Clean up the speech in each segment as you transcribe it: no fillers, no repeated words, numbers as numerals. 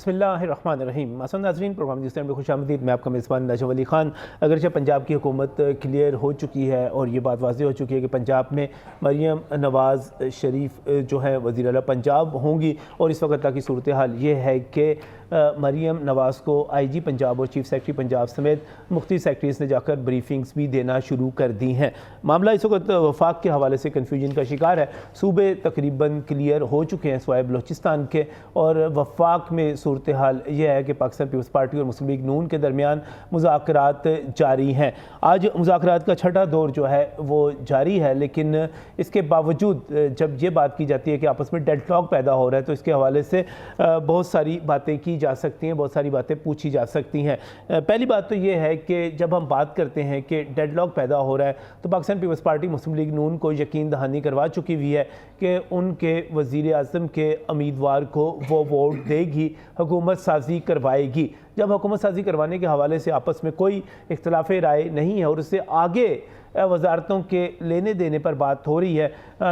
बिस्मिल्लाहिर्रहमानिर्रहीम। मसन नाज़रीन, प्रोग्राम जिस टाइम में खुशामदीद। मैं आपका मेज़बान नजम अली ख़ान। अगरचे पंजाब की हुकूमत क्लियर हो चुकी है और ये बात वाज़ेह हो चुकी है कि पंजाब में मरीम नवाज़ शरीफ जो है वज़ीर आला पंजाब होंगी, और इस वक्त तक की सूरत हाल ये है कि मरीम नवाज़ को IG पंजाब और चीफ सेक्रेटरी पंजाब समेत मुख्तलिफ सेक्रेटरीज़ ने जाकर ब्रीफिंग्स भी देना शुरू कर दी हैं। मामला इस वक्त वफाक के हवाले से कन्फ्यूजन का शिकार है। सूबे तकरीबन क्लियर हो चुके हैं सिवाय बलोचिस्तान के, और वफाक में सूरत हाल यह है कि पाकिस्तान पीपल्स पार्टी और मुस्लिम लीग नून के दरमियान मुज़ाकरात जारी हैं। आज मुज़ाकरात का छठा दौर जो है वो जारी है, लेकिन इसके बावजूद जब ये बात की जाती है कि आपस में डेडलॉक पैदा हो रहा है, तो इसके हवाले से बहुत सारी बातें की जा सकती हैं, बहुत सारी बातें पूछी जा सकती हैं। पहली बात तो ये है कि जब हम बात करते हैं कि डेडलॉक पैदा हो रहा है, तो पाकिस्तान पीपल्स पार्टी मुस्लिम लीग नून को यकीन दहानी करवा चुकी हुई है कि उनके वज़ीर आज़म के उम्मीदवार को वो वोट देगी, हुकूमत साजी करवाएगी। जब हुकूमत साजी करवाने के हवाले से आपस में कोई इख्तलाफ राय नहीं है और उससे आगे वजारतों के लेने देने पर बात हो रही है,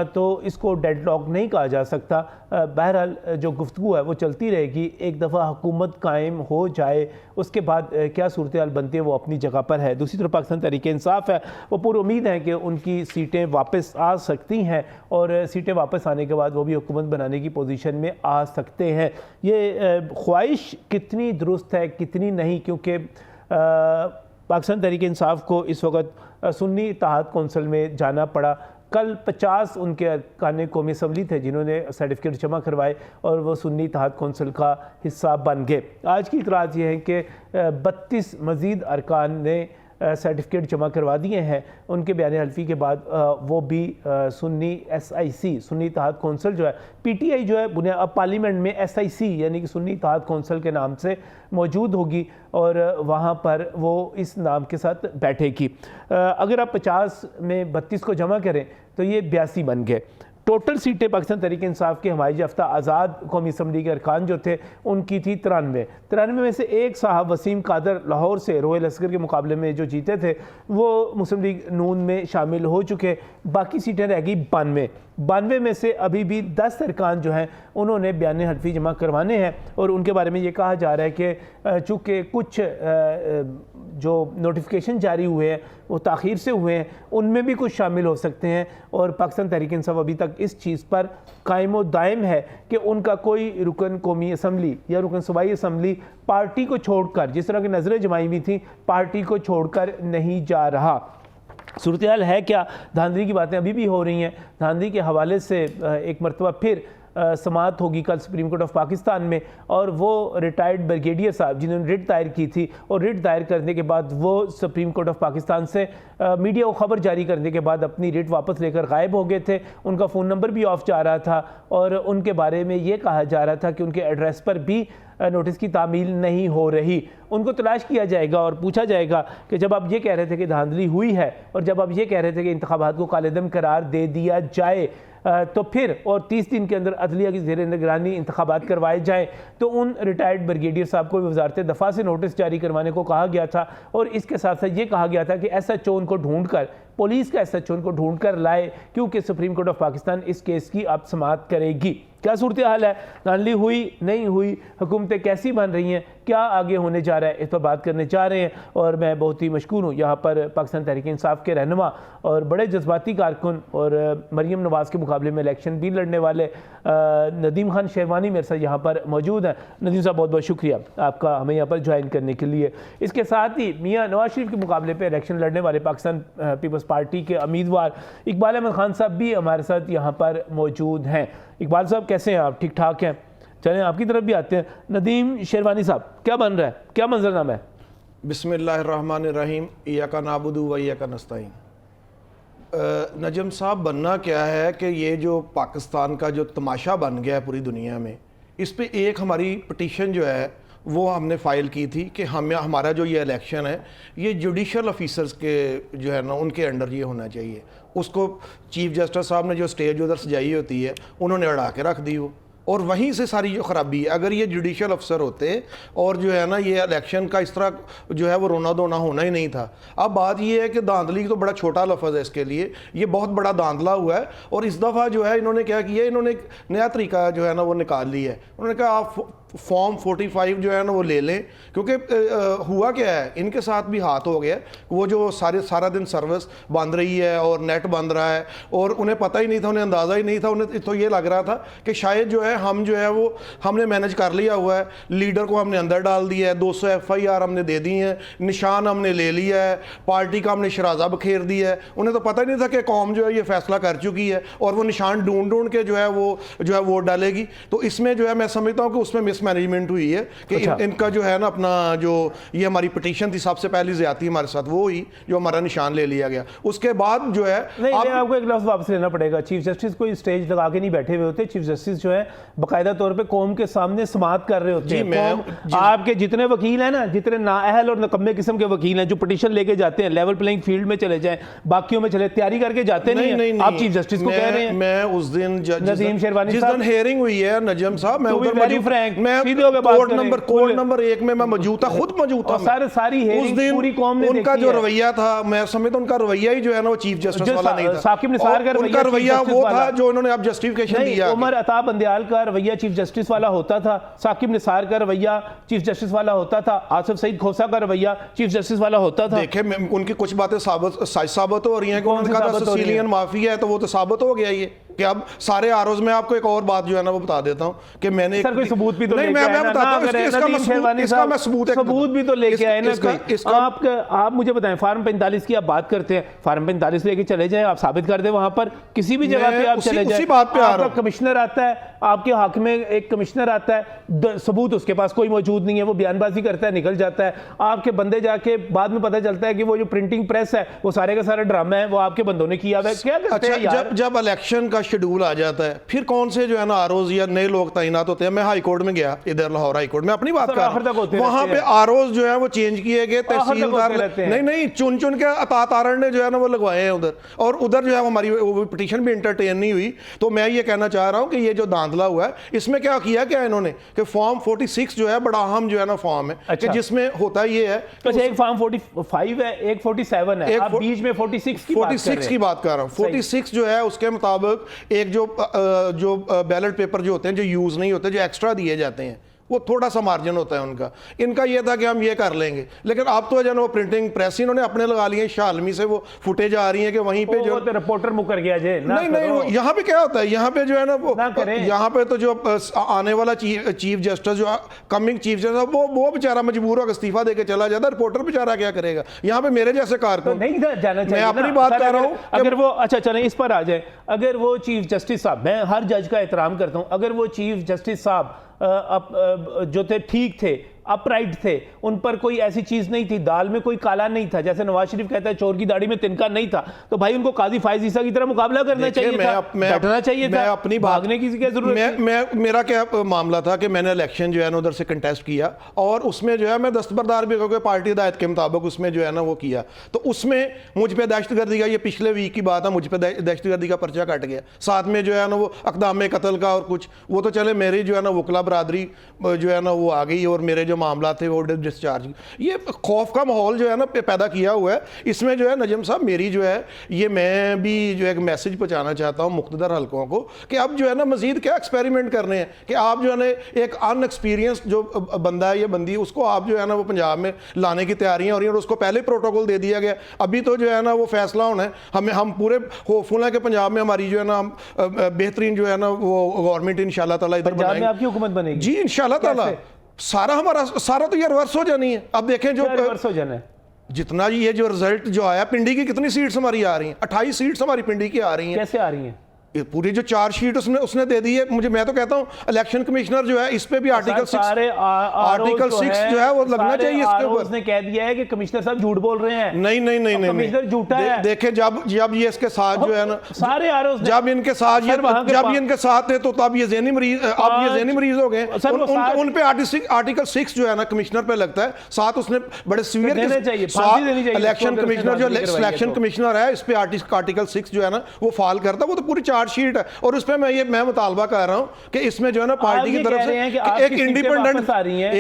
तो इसको डेडलॉक नहीं कहा जा सकता। बहरहाल जो गुफ्तगू है वो चलती रहेगी। एक दफ़ा हुकूमत कायम हो जाए उसके बाद क्या सूरत हाल बनती है वो अपनी जगह पर है। दूसरी तरफ पाकिस्तान तहरीक-ए-इंसाफ है, वो पूरी उम्मीद है कि उनकी सीटें वापस आ सकती हैं, और सीटें वापस आने के बाद वो भी हुकूमत बनाने की पोजीशन में आ सकते हैं। ये ख्वाहिश कितनी दुरुस्त है कितनी नहीं, क्योंकि पाकिस्तान तहरीक-ए-इंसाफ को इस वक्त सुन्नी इत्तेहाद कौंसिल में जाना पड़ा। कल 50 उनके अरकान कौमी असम्बली थे जिन्होंने सर्टिफिकेट जमा करवाए और वो सुन्नी इत्तेहाद कौंसिल का हिस्सा बन गए। आज की इतराज़ ये है कि 32 मज़ीद अरकान ने सर्टिफिकेट जमा करवा दिए हैं। उनके बयान हल्फी के बाद वो भी सुन्नी SIC सुन्नी इत्तेहाद कौंसिल जो है, PTI जो है बुनिया अब पार्लियामेंट में SIC यानी कि सुन्नी इत्तेहाद कौंसिल के नाम से मौजूद होगी, और वहाँ पर वो इस नाम के साथ बैठेगी। अगर आप 50 में 32 को जमा करें तो ये 82 बन गए। टोटल सीटें पाकिस्तान तहरीक-ए-इंसाफ के हमारी याफ्ता आज़ाद कौमी असम्बली के अरकान जो थे उनकी थी 93 में से एक साहब वसीम कादर लाहौर से रोयल अस्कर के मुकाबले में जो जीते थे वो मुस्लिम लीग नून में शामिल हो चुके। बाकी सीटें रह गई 92 में से अभी भी 10 अरकान जो हैं उन्होंने बयान हल्फी जमा करवाने हैं, और उनके बारे में ये कहा जा रहा है कि चूँकि कुछ जो नोटिफिकेशन जारी हुए हैं वो ताख़ीर से हुए हैं, उनमें भी कुछ शामिल हो सकते हैं। और पाकिस्तान तहरीक-ए-इंसाफ अभी तक इस चीज़ पर कायम व दायम है कि उनका कोई रुकन कौमी असम्बली या रुकन सूबाई असम्बली पार्टी को छोड़कर, जिस तरह की नज़रें जमाई हुई थी, पार्टी को छोड़कर नहीं जा रहा। सूरत हाल है क्या? धांधली की बातें अभी भी हो रही हैं। धांधली के हवाले से एक मरतबा फिर समाअत होगी कल सुप्रीम कोर्ट ऑफ पाकिस्तान में, और वो रिटायर्ड ब्रिगेडियर साहब जिन्होंने रिट दायर की थी, और रिट दायर करने के बाद वो सुप्रीम कोर्ट ऑफ पाकिस्तान से मीडिया को खबर जारी करने के बाद अपनी रिट वापस लेकर गायब हो गए थे। उनका फ़ोन नंबर भी ऑफ जा रहा था, और उनके बारे में ये कहा जा रहा था कि उनके एड्रेस पर भी नोटिस की तामील नहीं हो रही। उनको तलाश किया जाएगा और पूछा जाएगा कि जब आप ये कह रहे थे कि धांधली हुई है, और जब आप ये कह रहे थे कि इंतखाबात को कालेदम करार दे दिया जाए, तो फिर और 30 दिन के अंदर अदलिया की ज़ेर निगरानी इंतखाबात करवाए जाएँ, तो उन रिटायर्ड ब्रिगेडियर साहब को वजारत दफ़ा से नोटिस जारी करवाने को कहा गया था, और इसके साथ साथ ये कहा गया था कि SHO उनको ढूंढ कर, पुलिस का SHO उनको ढूंढ कर लाए, क्योंकि सुप्रीम कोर्ट ऑफ पाकिस्तान इस केस की अब समाअत करेगी। क्या सूरत हाल है? धांधली हुई नहीं हुई? हुकूमतें कैसी बन रही हैं? क्या आगे होने जा रहा है? इस पर बात करने जा रहे हैं, और मैं बहुत ही मशकूर हूँ यहाँ पर पाकिस्तान तहरीक-ए-इंसाफ के रहनुमा और बड़े जज्बाती कारकुन और मरीम नवाज़ के मुकाबले में इलेक्शन भी लड़ने वाले नदीम खान शेरवानी मेरे साथ यहाँ पर मौजूद हैं। नदीम साहब, बहुत बहुत शुक्रिया आपका हमें यहाँ पर ज्वाइन करने के लिए। इसके साथ ही मियाँ नवाज शरीफ के मुकाबले पर इलेक्शन लड़ने वाले पाकिस्तान पीपल्स पार्टी के उम्मीदवार इकबाल अहमद खान साहब भी हमारे साथ यहाँ पर मौजूद हैं। इकबाल साहब, कैसे हैं आप? ठीक ठाक हैं? चलें आपकी तरफ भी आते हैं। नदीम शेरवानी साहब, क्या बन रहा है, क्या मंजरनामा है? बिस्मिल्लाहिर्रहमानिर्रहीम, इय्याका नाबुदु व इय्याका नस्तईन। नजम साहब, बनना क्या है कि ये जो पाकिस्तान का जो तमाशा बन गया है पूरी दुनिया में, इस पे एक हमारी पटिशन जो है वो हमने फ़ाइल की थी कि हमारा जो ये इलेक्शन है ये जुडिशल ऑफिसर्स के जो है ना उनके अंडर ये होना चाहिए। उसको चीफ जस्टिस साहब ने जो स्टेज उधर सजाई होती है उन्होंने अड़ा के रख दी वो, और वहीं से सारी जो ख़राबी है। अगर ये जुडिशल अफसर होते और जो है ना ये इलेक्शन का इस तरह जो है वो रोना धोना होना ही नहीं था। अब बात ये है कि धांधली तो बड़ा छोटा लफ्ज़ है इसके लिए, ये बहुत बड़ा धांधला हुआ है। और इस दफ़ा जो है इन्होंने क्या किया, इन्होंने एक नया तरीका जो है ना वो निकाल लिया है। उन्होंने कहा आप फॉर्म 45 जो है ना वो ले लें, क्योंकि हुआ क्या है, इनके साथ भी हाथ हो गया। वो जो सारा दिन सर्विस बंद रही है और नेट बंद रहा है, और उन्हें पता ही नहीं था, उन्हें अंदाज़ा ही नहीं था, उन्हें तो ये लग रहा था कि शायद जो है हम जो है वो हमने मैनेज कर लिया हुआ है, लीडर को हमने अंदर डाल दिया है, 200 FIR हमने दे दी हैं, निशान हमने ले लिया है, पार्टी का हमने शराजा बखेर दिया है। उन्हें तो पता ही नहीं था कि कौम जो है ये फैसला कर चुकी है और वो निशान ढूंढ के जो है वोट डालेगी। तो इसमें जो है मैं समझता हूँ कि उसमें मिसमैनेजमेंट हुई है कि इनका जो है ना अपना जो ये हमारी पिटीशन थी, सबसे पहली ज्यादती हमारे साथ वो हुई जो हमारा निशान ले लिया गया। उसके बाद जो है नहीं, आपको एक लफ्ज वापस लेना पड़ेगा। चीफ जस्टिस कोई स्टेज लगा के नहीं बैठे हुए होते। चीफ जस्टिस जो है बाकायदा तौर पे कौम के सामने समाअत कर रहे होते हैं। आपके जितने वकील हैं ना, जितने नाअहल और नकम्मे किस्म के वकील हैं जो पिटीशन लेके जाते हैं, लेवल प्लेइंग फील्ड में चले जाएं, बाकियों में चले, तैयारी करके जाते नहीं, आप चीफ जस्टिस को कह रहे हैं। मैं उस दिन नजीम शेरवानी जिस दिन हियरिंग हुई है नजम साहब, मैं उधर कोर्ट नंबर 1 में मैं मौजूद था, खुद मौजूद था। सारी उस दिन पूरी कौम ने उनका जो रवैया था, मैं समझता उनका रवैया ही जो है ना वो चीफ जस्टिस वाला नहीं था। साकिब निसार का उनका रवैया वो था जो उन्होंने अब जस्टिफिकेशन दिया। उमर अता बंदयाल का रवैया चीफ जस्टिस वाला होता था, साकिब निसार का रवैया चीफ जस्टिस वाला होता था, आसिफ सईद खोसा का रवैया चीफ जस्टिस वाला होता था। देखिए उनकी कुछ बातें साबित हो रही हैं कि उन्होंने कहा था सिसिलियन माफिया है, तो वो तो साबित हो गया ये कि अब सारे आरोज में। आपको एक और बात जो है ना वो बता देता हूँ कि मैंने सर कोई सबूत भी तो नहीं, मैं बताता हूँ इसका मैं सबूत भी तो लेके आए ना। आप मुझे बताएं, फार्म 45 की आप बात करते हैं, फार्म 45 लेके चले जाएं, आप साबित कर दें वहां पर किसी भी जगह पे आप चले जाएं, आपका कमिश्नर आता है, आपके हक में एक कमिश्नर आता है, सबूत उसके पास कोई मौजूद नहीं है, वो बयानबाजी करता है, निकल जाता है। आपके बंदे जाके बाद में पता चलता है कि वो जो प्रिंटिंग प्रेस है वो सारे का सारा ड्रामा है, वो आपके बंदों ने किया हुआ है। क्या करते हैं यार? जब इलेक्शन का शेड्यूल आ जाता है फिर कौन से जो है ना आरओज या नए लोग तैनात होते हैं। मैं हाई कोर्ट में गया, इधर लाहौर हाई कोर्ट में, अपनी बात कर रहा हूं, वहां पे आरओज जो है वो चेंज किए गए, तहसीलदार नहीं चुन के अतातारण ने जो है ना वो लगवाए हैं उधर, और उधर जो है हमारी पिटीशन भी इंटरटेन नहीं हुई। तो मैं ये कहना चाह रहा हूं कि ये जो धांधला हुआ है इसमें क्या किया क्या इन्होंने कि फॉर्म 46 जो है बड़ा अहम जो है ना फॉर्म है कि जिसमें होता ये है कि एक फॉर्म 45 है, एक 47 है, आप बीच में 46 की बात कर रहा हूं। 46 जो है उसके मुताबिक एक जो बैलेट पेपर जो होते हैं जो यूज नहीं होते, जो एक्स्ट्रा दिए जाते हैं, वो थोड़ा सा मार्जिन होता है उनका। इनका ये था कि हम ये कर लेंगे, लेकिन अब तो जो है वो प्रिंटिंग प्रेस इन्होंने अपने लगा लिए। शालमी से वो फुटेज आ रही है कि वहीं पे जो रिपोर्टर मुकर गया जे नहीं यहाँ पे क्या होता है, यहाँ पे जो है ना वो यहाँ पे तो जो आने वाला चीफ जस्टिस जो कमिंग चीफ जस्टिस वो बेचारा मजबूर होकर इस्तीफा देके चला जाता है। रिपोर्टर बेचारा क्या करेगा? यहाँ पे मेरे जैसे कारकुन नहीं जाना चाहिए। मैं अपनी बात कर रहा हूँ। अगर वो अच्छा चलें इस पर आ जाए, अगर वो चीफ जस्टिस साहब, मैं हर जज का एहतराम करता हूँ, अगर वो चीफ जस्टिस साहब जो थे ठीक थे, अपराइट थे, उन पर कोई ऐसी चीज नहीं थी, दाल में कोई काला नहीं था, जैसे नवाज शरीफ कहता है चोर की दाढ़ी में तिनका नहीं था, तो भाई उनको काजी फायज ईसा की तरह मुकाबला करना चाहिए था, बैठना चाहिए था, अपनी भागने की क्या जरूरत? मेरा क्या मामला था कि मैंने इलेक्शन जो है ना उधर से कंटेस्ट किया, और उसमें जो है मैं दस्तबरदार भी होकर पार्टी हिदायत के मुताबिक उसमें जो है ना वो किया, तो उसमें मुझ पर दहशतगर्दी का, ये पिछले वीक की बात है, मुझ पर दहशतगर्दी का पर्चा कट गया, साथ में जो है ना वो अक़दाम कत्ल का और कुछ, वो तो चले मेरी जो है ना वकला बरादरी जो है ना वो आ गई, और मेरे जो मामला थे वो डिस्चार्ज। ये खौफ का माहौल जो है ना पैदा किया हुआ है। इसमें जो है नजम साहब मेरी जो है ये मैं भी जो एक मैसेज पहुंचाना चाहता हूं मुख्तदर हलकों को कि अब जो है ना मजीद क्या एक्सपेरिमेंट करने हैं कि आप जो है ना एक अनएक्सपीरियंस जो बंदा है, ये बंदी, उसको आप जो है ना वो पंजाब में लाने की तैयारियां हो रही हैं, और उसको पहले प्रोटोकॉल दे दिया गया। अभी तो जो है ना वो फैसला होना है, हम पूरे होपफुल हैं कि पंजाब में हमारी जो है ना बेहतरीन जो है ना वो गवर्नमेंट इंशाल्लाह ताला इधर बनाएंगे, आपकी हुकूमत बनेगी जी इंशाल्लाह ताला। सारा तो ये रिवर्स हो जानी है। अब देखें जो रिवर्स हो जाना है, जितना ये जो रिजल्ट जो आया, पिंडी की कितनी सीट्स हमारी आ रही हैं? 28 सीट्स हमारी पिंडी की आ रही हैं। कैसे आ रही हैं? पूरी जो चार्जशीट उसने दे दी है। मैं तो कहता हूँ इलेक्शन कमिश्नर जो है इस पे भी आर्टिकल 6 जो है वो लगना चाहिए इसके ऊपर। उसने कह दिया है कि कमिश्नर साहब झूठ बोल रहे हैं। नहीं कमिश्नर झूठा है। देखे जब ये इसके साथ जो है ना सारे आरोप जब इनके साथ थे तो तब ये ज़हनी मरीज हो गए। उन पे आर्टिकल 6 जो है ना कमिश्नर पे लगता है। साथ उसने बड़े सीवियर इलेक्शन कमिश्नर जो सिलेक्शन कमिश्नर है इस पे आर्टिकल 6 जो है ना वो फॉल करता है। वो तो पूरी चार्जशीट है और उस पर मैं मुतालबा कर रहा हूँ कि इसमें जो है ना पार्टी की तरफ से एक इंडिपेंडेंट आ रही है,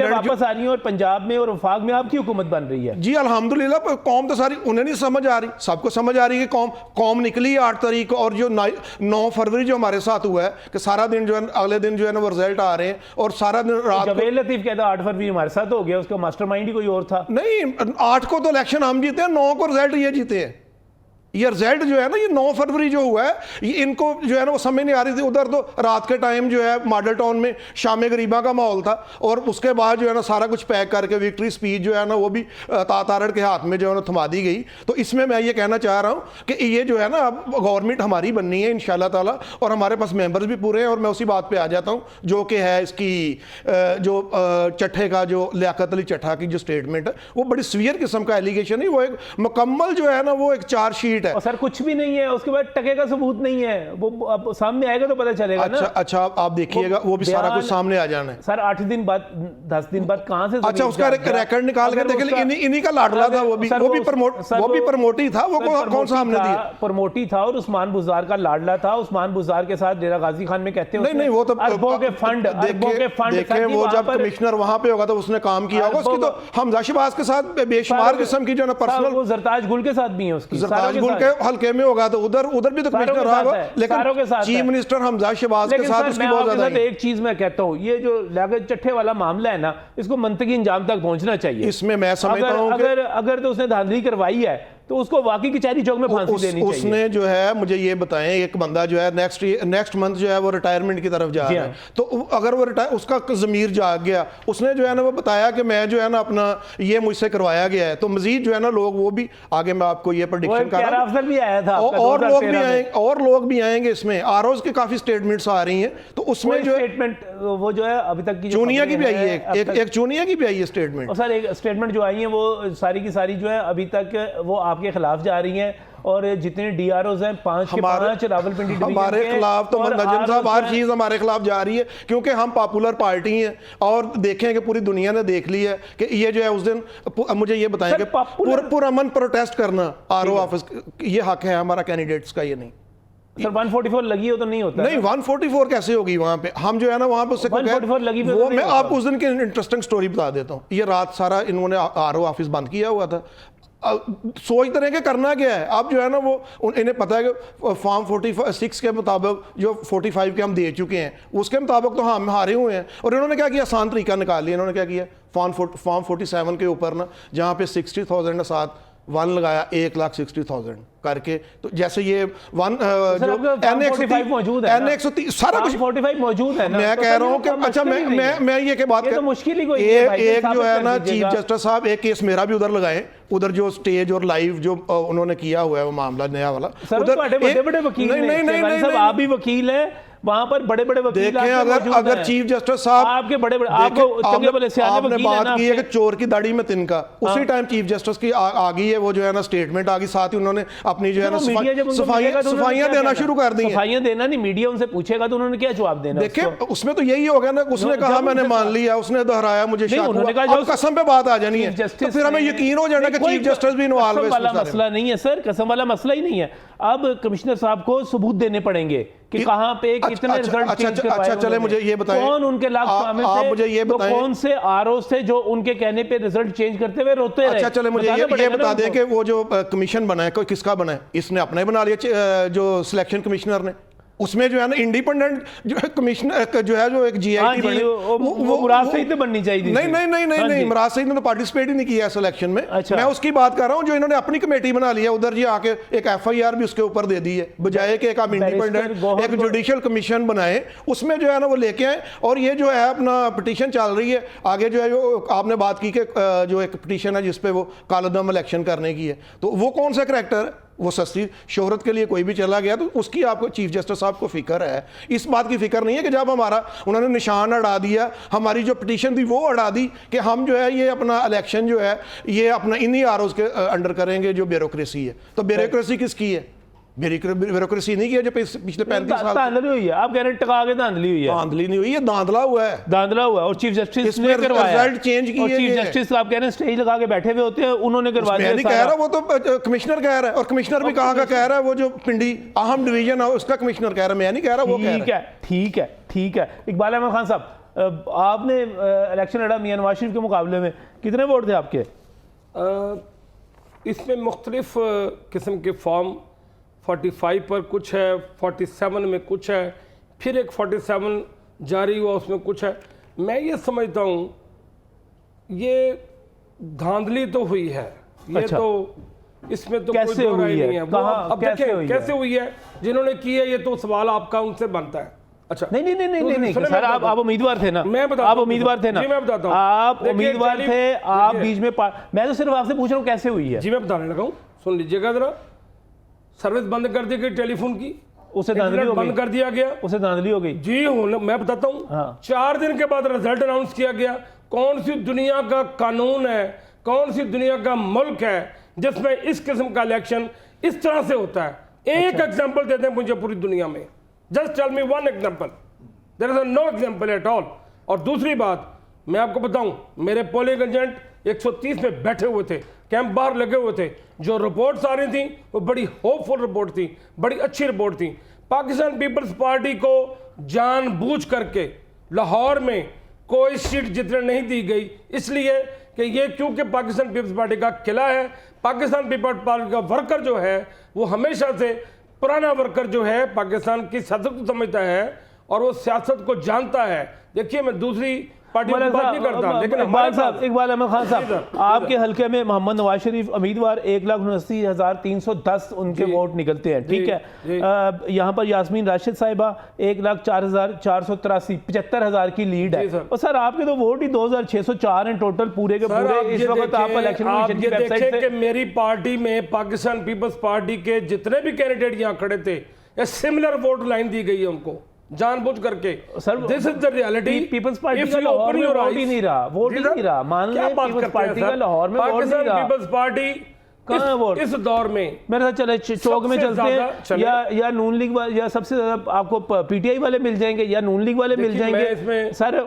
वापस आ रही है और पंजाब में और वफाक में आपकी हुकूमत बन रही है। जी अल्हम्दुलिल्लाह, पर कौम तो सारी उन्हें नहीं समझ आ रही, सबको समझ आ रही है कि कौम निकली 8 तारीख और जो 9 फरवरी जो हमारे साथ हुआ है कि सारा दिन जो है अगले दिन जो है ना वो रिजल्ट आ रहे हैं और सारा दिन रात जवेद लतीफ कहता 8 फरवरी हमारे साथ हो गया, उसका मास्टरमाइंड ही कोई और था। नहीं, 8 को तो इलेक्शन हम जीते हैं, 9 को रिजल्ट ये जीते हैं। ये रिजल्ट जो है ना, ये 9 फरवरी जो हुआ है, ये इनको जो है ना वो समझ नहीं आ रही थी। उधर तो रात के टाइम जो है मॉडल टाउन में शाम गरीबा का माहौल था और उसके बाद जो है ना सारा कुछ पैक करके विक्ट्री स्पीच जो है ना वो भी तातारड़ के हाथ में जो है ना थमा दी गई। तो इसमें मैं ये कहना चाह रहा हूँ कि ये जो है ना अब गवर्नमेंट हमारी बननी है इंशाल्लाह ताला और हमारे पास मेंबर्स भी पूरे हैं। और मैं उसी बात पे आ जाता हूँ जो कि है इसकी जो चट्ठे का जो लियाकत अली चट्ठा की जो स्टेटमेंट है वो बड़ी सीवियर किस्म का एलिगेशन है। वो एक मुकम्मल जो है ना वो एक चार्जशीट है और सर कुछ भी नहीं है, उसके बाद टके का सबूत नहीं है, वो अब सामने आएगा तो पता चलेगा। अच्छा आप देखिएगा वो भी सारा कुछ सामने आ जाना है सर। 8 दिन बाद 10 दिन बाद कहां से अच्छा उसका रिकॉर्ड निकाल के देखें, इन्हीं का लाडला था वो भी प्रमोटी था, वो कौन सा हमने दिया? प्रमोटी था और उस्मान बुज़ार का लाडला था। उस्मान बुज़ार के साथ डेरा गाजी खान में कहते हैं नहीं वो तो अरबों के फंड देखें, वो जब कमिश्नर वहां पे होगा तो उसने काम किया होगा। उसकी तो हमजा शहबाज के साथ बेशुमार किस्म की जो ना पर्सनल, वो जरताज गुल के साथ भी है, उसकी जरताज गुल के हल्के में होगा तो उधर भी तो कमिश्नर रहा होगा, लेकिन चीफ मिनिस्टर हमजा शहबाज के साथ उसकी बहुत ज्यादा है। एक चीज मैं कहता हूं, ये जो लियाकत चट्ठे वाला मामला है ना, इसको मंतकी अंजाम तक पहुंचना चाहिए। इसमें मैं समझता हूं अगर तो उसने धांधली करवाई है तो उसको वाकई कचहरी चौक में फांसी देनी चाहिए। उसने जो है मुझे ये बताएं, एक बंदा जो है नेक्स्ट मंथ जो है वो रिटायरमेंट की तरफ जा रहा है, तो अगर वो उसका ज़मीर जाग गया, उसने जो है ना वो बताया कि मैं जो है ना अपना ये मुझसे करवाया गया है, तो मजीद जो है ना लोग वो भी आगे मैं आपको ये प्रेडिक्शन कर रहा हूं भी आया था और लोग भी आएंगे इसमें। आरओज की काफी स्टेटमेंट्स आ रही हैं, तो उसमें जो स्टेटमेंट वो जो है अभी तक की चूनिया की भी आई है, एक चूनिया की भी आई है स्टेटमेंट। और सर एक स्टेटमेंट जो आई है वो सारी की सारी जो है अभी तक वो आपके खिलाफ जा रही हैं और जितने डीआरओज हैं 5 के 5 रावलपिंडी डिवीजन हमारे खिलाफ तो नजम साहब हर चीज हमारे खिलाफ जा रही है क्योंकि हम पॉपुलर पार्टी हैं और देखें कि पूरी दुनिया ने देख ली है कि ये जो है उस दिन मुझे ये बताएंगे पुरअमन प्रोटेस्ट करना आरओ ऑफिस ये हक है हमारा कैंडिडेट्स का, ये नहीं। सर 144 लगी हो तो नहीं होता नहीं 144 कैसे होगी वहां पे? हम जो है ना वहां पे उससे 144 लगी वो मैं आपको उस दिन की इंटरेस्टिंग स्टोरी बता देता हूँ। ये रात सारा इन्होंने आरओ ऑफिस बंद किया हुआ था, सोचते रहे कि करना क्या है। अब जो है ना वो इन्हें पता है कि फॉर्म 46 के मुताबिक जो 45 के हम दे चुके हैं उसके मुताबिक तो हम हारे हुए हैं। और इन्होंने क्या किया, आसान तरीका निकाल लिया। इन्होंने क्या किया, फॉर्म 47 के ऊपर ना जहाँ पे 60,000 साथ 1 लगाया 1,60,000 करके, तो जैसे ये जो N145 मौजूद है, N130 सारा कुछ 45 मौजूद है ना। मैं कह रहा हूँ कि अच्छा मैं ये के बात तो मुश्किल ही कोई एक जो है ना चीफ जस्टिस साहब एक केस मेरा भी उधर लगाए, उधर जो स्टेज और लाइव जो उन्होंने किया हुआ है वो मामला नया वाला उधर बड़े वकील नहीं, आप भी वकील हैं वहां पर, बड़े बड़े वकील देखें। अगर चीफ जस्टिस साहब आपके बड़े आपने बात की है कि चोर की दाढ़ी में तिनका, उसी टाइम चीफ जस्टिस की आ गई है वो जो है ना स्टेटमेंट आ गई, साथ ही उन्होंने अपनी जो है ना सफाइयां देना शुरू कर दी। सफाइयां देना नहीं, मीडिया उनसे पूछेगा तो उन्होंने क्या जवाब देना? देखिए उसमें तो यही हो गया ना, उसने कहा मैंने मान लिया, उसने दोहराया, मुझे शक हुआ, अब कसम पे बात आ जानी है तो फिर हमें यकीन हो जाना कि चीफ जस्टिस भी इन्वॉल्व है। वाला मसला नहीं है सर, कसम वाला मसला ही नहीं है। अब कमिश्नर साहब को सबूत देने पड़ेंगे कि कहां पे कितने रिजल्ट चेंज करवाए। अच्छा चले मुझे ये बताएं कौन उनके लाख शामिल थे, मुझे ये बताएं कौन से आरओ थे जो उनके कहने पे रिजल्ट चेंज करते हुए रोते रहे। अच्छा चले मुझे ये बता दें कि वो जो कमीशन बना है कोई किसका बना है? इसने अपना ही बना लिया जो सिलेक्शन कमिश्नर ने, उसमें जो है ना इंडिपेंडेंट जो है कमिश्नर जो है जो एक जीआईटी बने वो मुराद सईद बननी चाहिए। नहीं मुराद सईद ने पार्टिसिपेट ही नहीं किया सिलेक्शन में। अच्छा। मैं उसकी बात कर रहा हूं जो इन्होंने अपनी कमेटी बना लिया, उधर जी आके एक एफआईआर भी उसके ऊपर दे दी है, बजाय कि एक आप इंडिपेंडेंट एक जुडिशियल कमीशन बनाए उसमें जो है ना वो लेके आए। और ये जो है अपना पिटीशन चल रही है आगे, जो है जो आपने बात की कि जो एक पिटीशन है जिसपे वो कालादम इलेक्शन करने की है, तो वो कौन सा करैक्टर है? वो सस्ती शोहरत के लिए कोई भी चला गया तो उसकी आपको चीफ जस्टिस साहब को फिक्र है। इस बात की फिक्र नहीं है कि जब हमारा उन्होंने निशान अड़ा दिया, हमारी जो पिटीशन थी वो अड़ा दी कि हम जो है ये अपना इलेक्शन जो है ये अपना इन्हीं आरओज के अंडर करेंगे जो ब्यूरोक्रेसी है। तो ब्यूरोक्रेसी किसकी है? ब्यूरोक्रेसी नहीं किया जो पिछले 35 साल धांधली हुई है, आप कह रहे हैं टका के धांधली हुई है। धांधली नहीं हुई है, धांधला हुआ है, धांधला हुआ है। और चीफ जस्टिस ने इसमें करवाया, रिजल्ट चेंज किए और चीफ गए। जस्टिस आप कह रहे हैं स्टेज लगा के बैठे हुए होते हैं, उन्होंने करवा दिया। मैं नहीं कह रहा, वो तो कमिश्नर कह रहा है, और कमिश्नर भी कहाँ का कह रहा है, वो जो पिंडी अहम डिवीजन है उसका कमिश्नर कह रहा है, मैं नहीं कह रहा, वो कह रहा है। ठीक है। इकबाल अहमद खान साहब, आपने इलेक्शन लड़ा मियां नवाज शरीफ के मुकाबले में, कितने वोट थे आपके? इसमें मुख्तलिफ किस्म के फॉर्म 45 पर कुछ है, 47 में कुछ है, फिर एक 47 जारी हुआ उसमें कुछ है। मैं ये समझता हूँ ये धांधली तो हुई है, ये अच्छा। तो इसमें तो कैसे कोई दो राय हुई है? नहीं है। वो कहाँ- अब कैसे देखें हुई है? कैसे हुई है, जिन्होंने की है ये तो सवाल आपका उनसे बनता है। अच्छा नहीं सुने, सर, मैं आप उम्मीदवार थे ना, मैं बताता आप हूं, उम्मीदवार थे ना, जी मैं बताता हूं। आप देखिए, उम्मीदवार टेली- थे, आप देखिए। बीच में मैं तो सिर्फ आपसे पूछ रहा हूँ कैसे हुई है। जी मैं बताने लगा हूँ, सुन लीजिएगा जरा। सर्विस बंद कर दी गई टेलीफोन की, उसे धांधली हो बंद गई, कर दिया गया। उसे धांधली हो गई। जी हूँ, मैं बताता हूँ। हाँ। 4 दिन के बाद रिजल्ट अनाउंस किया गया। कौन सी दुनिया का कानून है, कौन सी दुनिया का मुल्क है जिसमें इस किस्म का इलेक्शन इस तरह से होता है? एक एग्जांपल देते हैं मुझे पूरी दुनिया में, just tell me one example, there is no example at all. और दूसरी बात मैं आपको बताऊं, मेरे पोलिंग एजेंट 130 में बैठे हुए थे, कैंप बाहर लगे हुए थे। जो रिपोर्ट्स आ रही थी वो बड़ी होपफुल रिपोर्ट थी, बड़ी अच्छी रिपोर्ट थी। पाकिस्तान पीपल्स पार्टी को जानबूझ करके लाहौर में कोई सीट जितने नहीं दी गई, इसलिए कि ये क्योंकि पाकिस्तान पीपल्स पार्टी का किला है। पाकिस्तान पीपल्स पार्टी का वर्कर जो है वो हमेशा से पुराना वर्कर जो है पाकिस्तान की सियासत को समझता है और वो सियासत को जानता है। देखिए मैं दूसरी पार्टी की बात नहीं करता, लेकिन इकबाल अहमद खान साहब, आपके हल्के में मोहम्मद नवाज शरीफ उम्मीदवार 1,79,310 उनके वोट निकलते हैं, ठीक है। यहाँ पर यास्मीन राशिद साहिबा 1,04,483 75,000 की लीड है। और सर आपके तो वोट ही 2,604 हैं टोटल पूरे के पूरे। इस वक्त आप इलेक्शन कमीशन की वेबसाइट से कि मेरी पार्टी में पाकिस्तान पीपल्स पार्टी के जितने भी कैंडिडेट यहाँ खड़े थे, सिमिलर वोट लाइन दी गई है उनको जानबूझ करके। Sir this is the reality. Peoples Party का लाहौर में वोट ही नहीं रहा, वोट ही नहीं रहा। मान लें पीपल्स पार्टी का लाहौर में वोट नहीं रहा। पीपल्स पार्टी कहाँ वोट इस दौर में मेरे साथ चले चौक में चलते हैं, या नून लीग या सबसे ज्यादा आपको पीटीआई वाले मिल जाएंगे या नून लीग वाले मिल जाएंगे सर,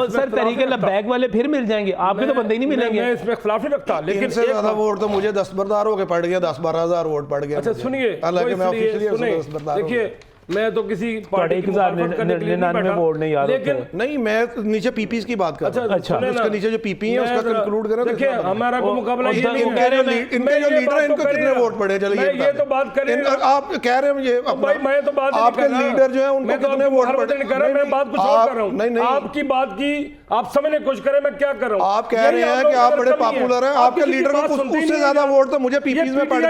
सर तरीके लबैक वाले फिर मिल जाएंगे, आपके तो बंदे ही नहीं मिलेंगे। मैं इसमें खिलाफ नहीं रखता, लेकिन से ज्यादा वोट तो मुझे दस्तबरदार होके पड़ गया, 10-12,000 वोट पड़ गया। अच्छा सुनिए, हालांकि मैं ऑफिशियली दस्तबरदार हूं। देखिए मैं तो किसी पार्टी की मुखालफत करने के लिए नहीं बैठा, वोट नहीं याद लेकिन नहीं मैं नीचे पीपीस की बात कर रहा हूं। अच्छा उसके नीचे जो पीपी है उसका कंक्लूड करें। देखिए हमारा कोई मुकाबला ये नहीं इनके जो लीडर है इनको कितने वोट पड़े, चलिए ये तो बात करें। आप कह रहे हैं मुझे भाई मैं तो बात आपके लीडर जो है उनको कितने वोट पड़े, मैं बात कुछ और कर रहा हूं। नहीं आपकी बात की आप समझने की कोशिश करें, मैं क्या कर रहा हूं। आप कह रहे हैं कि आप बड़े पॉपुलर हैं, आपके लीडर को उससे ज्यादा वोट तो मुझे पीपीस में पड़ गए।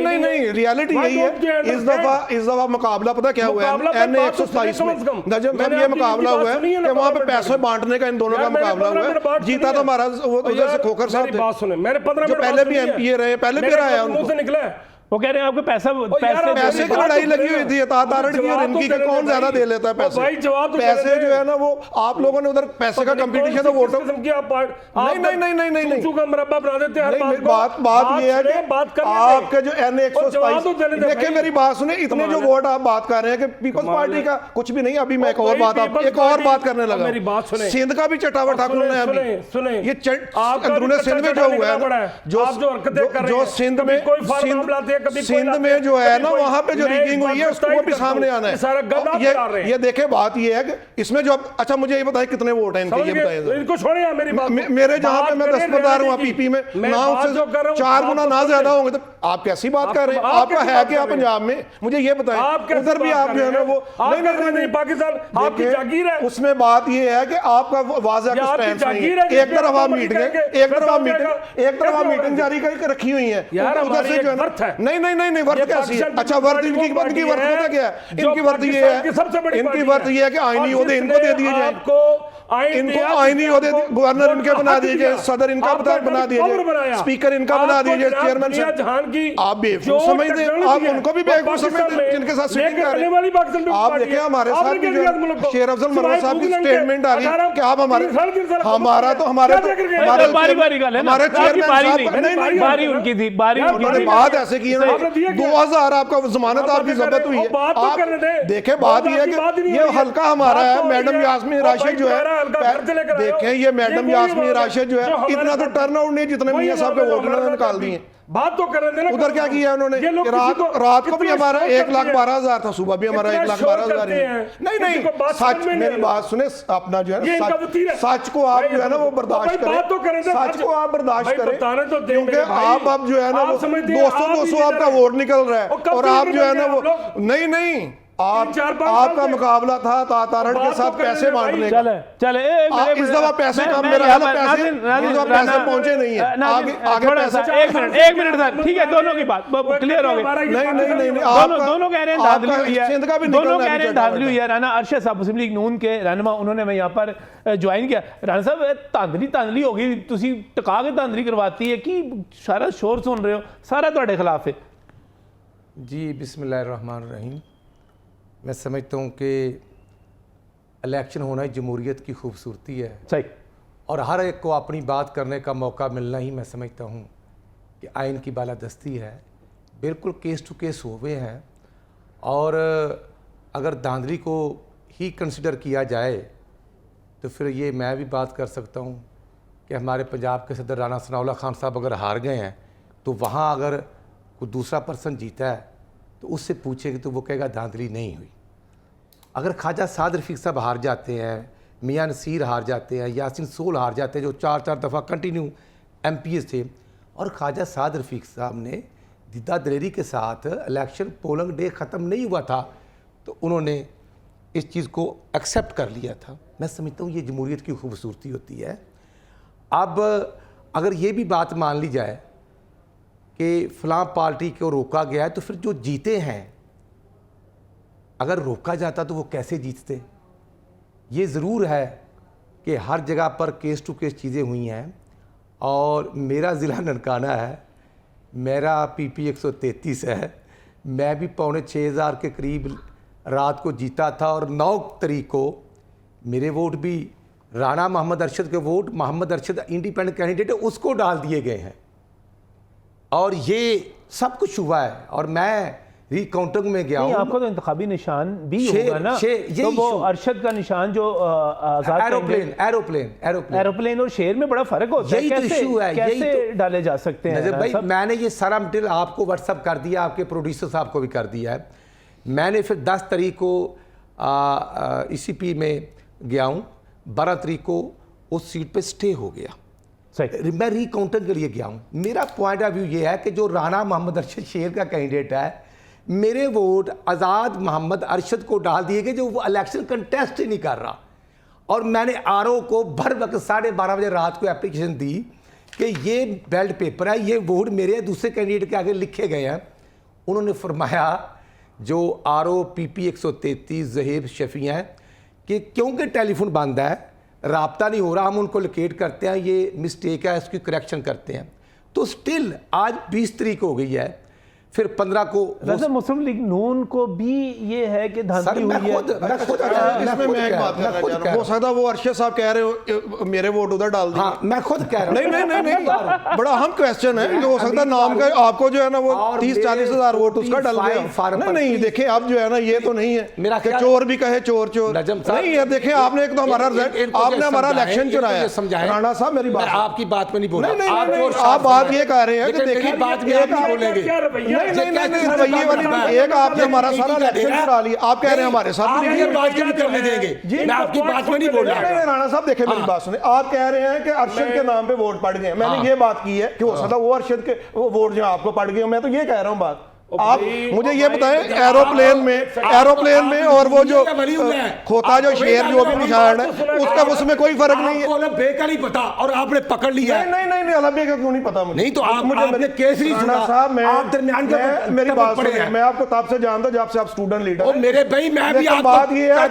नहीं रियलिटी यही है। इस दफा मुकाबला पता क्या हुआ है, NA 127 में नजम साहब ये मुकाबला हुआ है कि वहां पे पैसे बांटने का इन दोनों का मुकाबला हुआ है। जीता तो हमारा उधर से खोखर साहब बात सुने, मैंने 15 जो पहले भी एमपीए रहे, पहले भी रहा है उनको निकला। वो कह रहे हैं आपको पैसे की लड़ाई लगी हुई थी तातारड़ की और इनकी, कोन ज्यादा दे लेता है पैसे। पैसे जो है ना वो आप लोगों ने उधर पैसे का कंपटीशन है वोटों। नहीं मरब्बा बना देते हैं। बात ये है कि आपके जो NA 127, देखिए मेरी बात सुने, इतने जो वोट आप बात कर रहे हैं कि पीपल्स पार्टी का कुछ भी नहीं। अभी मैं एक और बात करने लगा, मेरी बात सुने। सिंध का भी चटावा ठाकुर ने सुने ये अंदरूनी सिंध में जो हुआ है, जो सिंध में जो है ना वहां पे जो रिगिंग हुई है उसको वो भी सामने आना है। ये देखे बात ये है कि इसमें जो अच्छा मुझे ये बताइए कितने वोट हैं इनके, ये बताइए इनको छोड़िए मेरी बात। मेरे जहां पे मैं दस्तबरदार हूं पीपी में ना उससे 4 गुना ना ज्यादा होंगे तो आप कैसी बात कर रहे हैं? आपका है क्या पंजाब में? मुझे ये बताएं। उधर भी आप जो है ना वो नहीं पाकिस्तान आपकी जागीर है। उसमें बात ये है कि आपका वाज़ेह स्टैंड नहीं है। एक तरफ आप मीटिंग जारी करके रखी हुई है, उधर से जो है नहीं वर्त कैसी है? अच्छा वर्त इनकी वर्त पता क्या है? इनकी वर्त ये है, इनकी वर्त ये है कि आईनी ओहदे इनको दे दिए जाए। इनको आईनी ओहदे गवर्नर इनके बना दिए गए, सदर इनका बना दिए गए, स्पीकर इनका बना दिए गए, चेयरमैन आप बेवकूफ समझते हैं, आप उनको भी बेवकूफ समझते हैं जिनके साथ सिटिंग कर रहे हैं। आप देखें हमारे साथ भी जो शेर अफजल मरवा साहब की स्टेटमेंट आ रही कि आप हमारा तो हमारे बारी है ना, बारी उनकी थी, बारी उनकी बात ऐसे की है 2000 आपका जमानत आपकी जब्त हुई है। आप देखें बात ये है कि ये हल्का हमारा है, मैडम यास्मीन राशिद जो है, देखें ये मैडम यास्मीन राशिद जो है, इतना तो टर्नआउट नहीं जितने मियां साहब के वोट उन्होंने निकाल दिए। बात तो कर रहे थे, उधर क्या किया उन्होंने, रात को भी हमारा 1,12,000 था, सुबह भी हमारा 1,12,000 नहीं सच, मेरी बात सुने, अपना जो है सच को आप जो है ना वो बर्दाश्त करें, सच को आप बर्दाश्त करें, क्योंकि आप अब जो है ना वो 200 आपका वोट निकल रहा है और आप जो है ना वो नहीं आपका मुकाबला था तारड़ के साथ पैसे बांटने का। चले इस दफा पैसे कम, मेरा पैसे पहुंचे नहीं है, आगे पैसे। एक मिनट सर, ठीक है, दोनों की बात क्लियर हो गई। नहीं दोनों कह रहे हैं धांधली हुई है, दोनों कह रहे हैं धांधली हुई है। राना अरशद साहब मुस्लिम लीग नून के रहनुमा, उन्होंने मैं यहाँ पर ज्वाइन किया। राना साहब धांधली हो गई, तुसी टका के धांधली करवाती है कि सारा शोर सुन रहे हो, सारा ਤੁਹਾਡੇ खिलाफ है जी। बिस्मिल्लाहिर्रहमानिर्रहीम। मैं समझता हूँ कि इलेक्शन होना ही जमहूरियत की खूबसूरती है, सही, और हर एक को अपनी बात करने का मौका मिलना ही मैं समझता हूँ कि आइन की बालादस्ती है। बिल्कुल केस टू केस हुए हैं, और अगर धांधली को ही कंसिडर किया जाए तो फिर ये मैं भी बात कर सकता हूँ कि हमारे पंजाब के सदर राना सनाउल्लाह खान साहब अगर हार गए हैं तो वहाँ अगर कोई दूसरा पर्सन जीता है तो उससे पूछेंगे तो वो कहेगा धांधली नहीं हुई। अगर ख्वाजा साद रफ़ीक साहब हार जाते हैं, मियां नसीर हार जाते हैं, यासिन सोल हार जाते हैं, जो 4 दफ़ा कंटिन्यू MPs थे, और ख्वाजा साद रफ़ीक साहब ने दिद्दा दलेरी के साथ इलेक्शन पोलिंग डे ख़त्म नहीं हुआ था तो उन्होंने इस चीज़ को एक्सेप्ट कर लिया था। मैं समझता हूँ ये जमहूरियत की खूबसूरती होती है। अब अगर ये भी बात मान ली जाए कि फ़लाँ पार्टी को रोका गया है तो फिर जो जीते हैं, अगर रोका जाता तो वो कैसे जीतते। ये ज़रूर है कि हर जगह पर केस टू केस चीज़ें हुई हैं, और मेरा ज़िला ननकाना है, मेरा PP 133 है, मैं भी 5,600 के करीब रात को जीता था, और 9 तारीख को मेरे वोट भी राना मोहम्मद अरशद के vote, Mohammad Arshad independent candidate है, उसको डाल दिए गए हैं, और ये सब कुछ हुआ है। और मैं रिकाउंटिंग में गया हूँ। आपका तो इंतखाबी निशान भी होगा ना, तो वो अरशद का निशान जो एरोप्लेन और शेर में बड़ा फर्क होता है, कैसे डाले जा सकते हैं भाई। मैंने ये सारा मटेरियल आपको व्हाट्सअप कर दिया, आपके प्रोड्यूसर साहब को भी कर दिया है। मैंने फिर 10 तारीख को ECP में गया हूँ, 12 तारीख को उस सीट पे स्टे हो गया, मैं रिकाउंटिंग के लिए गया हूँ। मेरा पॉइंट ऑफ व्यू ये है कि जो राना मोहम्मद अरशद शेर का कैंडिडेट है, मेरे वोट आज़ाद मोहम्मद अरशद को डाल दिए गए, जो वो इलेक्शन कंटेस्ट ही नहीं कर रहा। और मैंने RO को भर वक्त 12:30 बजे रात को एप्लीकेशन दी कि ये बैलेट पेपर है, ये वोट मेरे दूसरे कैंडिडेट के आगे लिखे गए हैं। उन्होंने फरमाया, जो RO PP 133 ज़हीब शफी हैं, कि क्योंकि टेलीफोन बंद है, राब्ता नहीं हो रहा, हम उनको लोकेट करते हैं, ये मिस्टेक है, इसकी करेक्शन करते हैं। तो स्टिल आज 20 तारीख हो गई है, फिर 15 को मुस्लिम लीग नून को भी ये है कि धांधली हुई है। इसमें मैं एक बात करना चाहता हूं, हो सकता है वो अरशद साहब कह रहे हो मेरे वोट उधर डाल दिए। हाँ, मैं खुद कह रहा हूं। नहीं बड़ा अहम क्वेश्चन है कि हो सकता है नाम का आपको जो है ना वो 30-40 हज़ार वोट उसका डल गया। नहीं देखें, अब जो है ना ये तो नहीं है कि चोर भी कहे चोर नहीं है। देखें, आपने एक तो हमारा आपने हमारा इलेक्शन चुराया। राणा साहब मेरी बात, आपकी बात में नहीं बोल रहा, आप बात ये कह रहे हैं कि देखिए बात बोलेंगे। नहीं वाली एक आपने हमारा सारा इलेक्शन चुरा लिया। आप कह रहे हैं हमारे साथ बात क्यों करने देंगे? मैं आपकी बात में नहीं बोल रहा। राणा साहब देखें, मेरी बात सुने, आप कह रहे हैं कि अरशद के नाम पे वोट पड़ गए। मैंने ये बात की है कि हो सकता है वो अरशद के वो वोट जो आपको पड़ गए, मैं तो ये कह रहा हूँ बात। आप मुझे ये बताएं, एरोप्लेन में और वो जो खोता जो शेर जो भी निशान है उसका उसमें कोई फर्क नहीं है। ओलंपिक का नहीं पता और आपने पकड़ लिया। नहीं ओलंपिक का क्यों नहीं पता मुझे? नहीं तो आपने केस नहीं सुना साहब, आप दरमियान के मेरी बात सुनिए, मैं आपको तब से जानता हूं जब से आप स्टूडेंट लीडर ओ मेरे भाई, मैं भी आपको बात ये है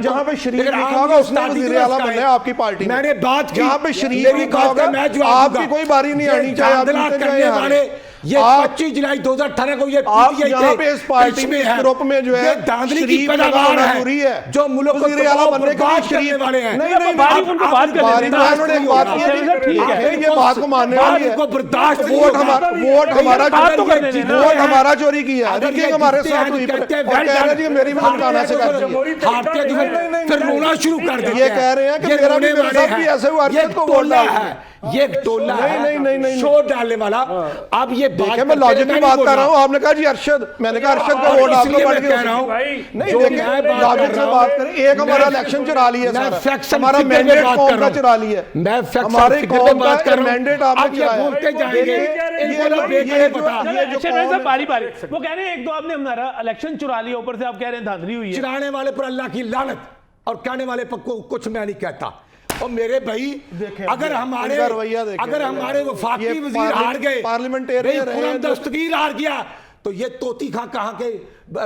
जहां पे शरीफ लिखा होगा उसने वजीर आला बनना है आपकी पार्टी में। मैंने बात की, जहां पे शरीफ लिखा होगा आपकी कोई बारी नहीं आनी चाहे आप करने वाले ये 25 जुलाई 2018 को ये आप यहाँ पे इस पार्टी में ग्रुप में जो है धांधली की पैदावार है जो मुल्क को वजीर आला बनने के लिए करने वाले हैं। नहीं बारी उनको बात कर लेते हैं। उन्होंने एक बात की, ठीक है, ये बात को मानने वाली है। को बर्दाश्त वोट हमारा चोरी किया, रिगिंग हमारे साथ हुई, और कह रहे हैं मेरी मदद से कर दी है। फिर रोना शुरू कर देते हैं। ये कह रहे हैं कि मेरा भी मेरे साथ भी ऐसे हुआ, अरशद को वोट डाल है, ये टोला है शोर डालने वाला। अब ये देखिए मैं लॉजिक की बात कर रहा हूँ, आपने कहा जी अरशद, मैंने कहा अरशद का वोट आपको बढ़ गया। नहीं देखिए लॉजिक से बात करें, एक हमारा इलेक्शन चुरा लिया, हमारा मैंडेट कौन का चुरा लिया, मैं हमारे कौन का मैंडेट आपने चुराया। बारी बारी वो कह रहे हैं एक दो आपने हमारा इलेक्शन चुरा लिया, ऊपर से आप कह रहे हैं धांधली हुई है। चुराने वाले पर अल्लाह की लानत और कहने वाले पर कुछ मैं नहीं कहता। और मेरे भाई अगर हमारे वफाकी वजीर हार गए, पार्लियामेंटेरियन दस्तगीर हार गया, तो ये तोती खां कहाँ के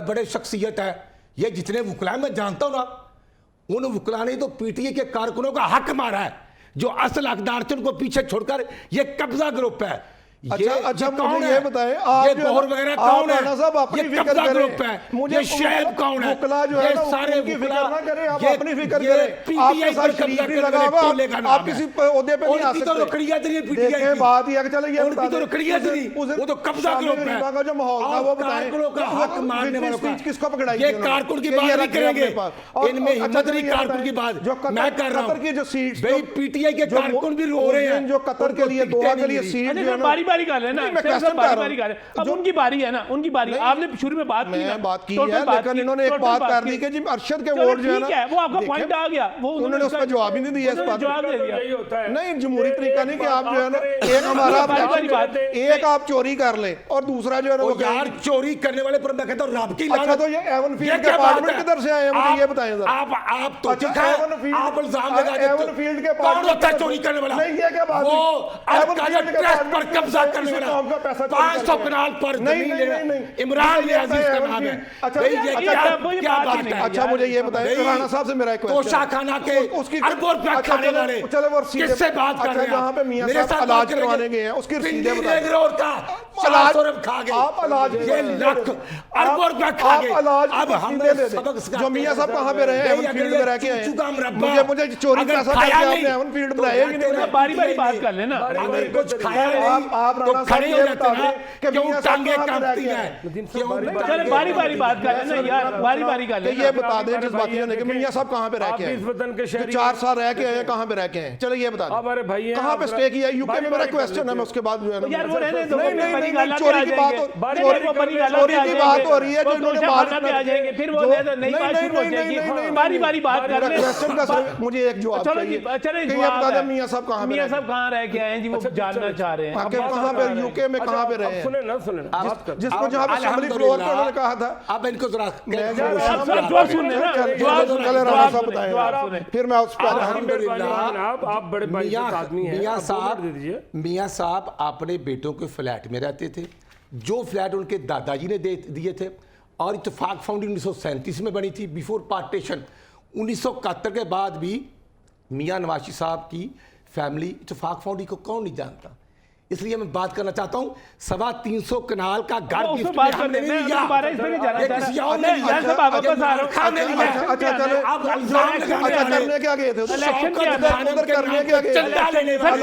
बड़े शख्सियत है। ये जितने वकला मैं जानता हूं ना, उन वकला ने तो पीटीए के कारकुनों का हक मारा है, जो असल हकदार थे उनको पीछे छोड़कर ये कब्जा ग्रुप है। अच्छा मुझे ये बताएं, आप ये बोहर वगैरह कौन है? साहब अपनी फिक्र करें, मुझे ये शेब कौन है? वकला जो है ना सारे उनकी फिक्र ना करें, आप ये अपनी फिक्र करें। आपके साथ शरीफ भी लगा होगा, आप किसी ओहदे पे नहीं आ सकते। तो रखड़िया दे पीटीआई देखिए बात ये है कि चलो ये उनकी तो रखड़िया दे, वो तो कब्जा ग्रुप है। का जो माहौल था वो बताएं, कारकुनों का हक मारने वालों का किसको पकड़ाई? ये कारकुन की बात नहीं करेंगे, इनमें हिम्मत नहीं कारकुन की बात मैं कर रहा हूं। की जो सीट भाई पीटीआई के कारकुन भी रो रहे हैं, जो कतर के लिए दोहा के लिए सीट जो है ना, बारी बारी कर लेना, बारी कर रहे। अब उनकी बारी है ना, उनकी बारी। आपने शुरू में बात की ना, बात की है, लेकिन इन्होंने एक बात कर दी कि जी अरशद के वोट जो है ना, वो आपका पॉइंट आ गया, वो उन्होंने उसका जवाब ही नहीं दिया। इस बात जवाब दे दिया। नहीं जमहूरी तरीका नहीं कि आप जो है ना एक हमारा एक आप चोरी कर ले और दूसरा जो है ना वो यार चोरी करने वाले पर मैं कहता हूं रब की अच्छा तो ये एवन फील्ड के अपार्टमेंट किधर से आए हैं मुझे ये बताएं जरा। आप तो आप इल्जाम लगा देते एवन फील्ड के कौन होता है चोरी करने वाला? नहीं ये क्या बात वो एवन फील्ड के ट्रस्ट पर कब्जा करने वाला 500 कनाल पर जमीन लेना इमरान अजीज का नाम है। क्या बात है? अच्छा मुझे ये बताएं राणा साहब से मेरा एक क्वेश्चन, तोशा खाना के उसकी अरबों रुपया खाने वाले चलो वो किससे बात कर रहे हैं? जहां पे मियां साहब इलाज करवाने गए हैं उसकी रसीदें बताएं। इलाज खा गए आप इलाज ये लाख अरबों रुपया खा गए। अब हमें सबक जो मियां साहब कहां पे रहे हैं? एवन फील्ड में रह के आए। मुझे चोरी का पैसा करके आपने एवन फील्ड बनाया ही नहीं। बारी बारी बात कर लेना। अगर कुछ खाया आप तो राणा खड़े हो साहब जाते हैं कि क्यों टांगे कांपती हैं? हैं? चले बारी बारी बात कर लेना यार, बारी बारी कर लेना। ये बता दें जज्बातियों ने कि मियां साहब कहां पे रह के आए? इस वतन के शहरी 4 साल रह के आए, कहां पे रह के आए? चलो ये बता दें हमारे भाई हैं, कहां पे स्टे किया? यूके में मेरा क्वेश्चन है, मैं उसके बाद जो है ना यार वो रहने दो, नहीं चोरी की बात हो रही है जो इन्होंने बात पे आ जाएंगे, फिर वो नई बात शुरू हो जाएगी। बारी बारी बात कर ले। क्वेश्चन का मुझे एक जवाब चाहिए। चले ये बता दें मियां साहब कहां पे? मियां साहब कहां रह के आए जी, वो जानना चाह रहे हैं। आखिर कहां पे यूके में कहां पे रहे हैं? सुने ना जिसको जहां पे असेंबली फ्लोर पे उन्होंने कहा था। अब इनको जरा जवाब सुनने ना, राणा साहब बताएं, फिर मैं उस पर आप बड़े भाई आदमी हैं। मियां साहब अपने बेटों के फ्लैट में रहते थे, जो फ्लैट उनके दादाजी ने दिए थे, और इत्तेफाक फाउंडेशन 1937 में बनी थी बिफोर पार्टीशन। 1971 के बाद भी मियां नवाज साहब की फैमिली इत्तेफाक फाउंडेशन को कौन नहीं जानता। इसलिए मैं बात करना चाहता हूं 350 कनाल का घर गिफ्ट में हमने नहीं लिया, ये किसी और ने लिया। खाने लिया। अच्छा चलो आप इल्जाम करने क्या गए थे? इलेक्शन के उधर करने क्या गए? चंदा लेने वाले,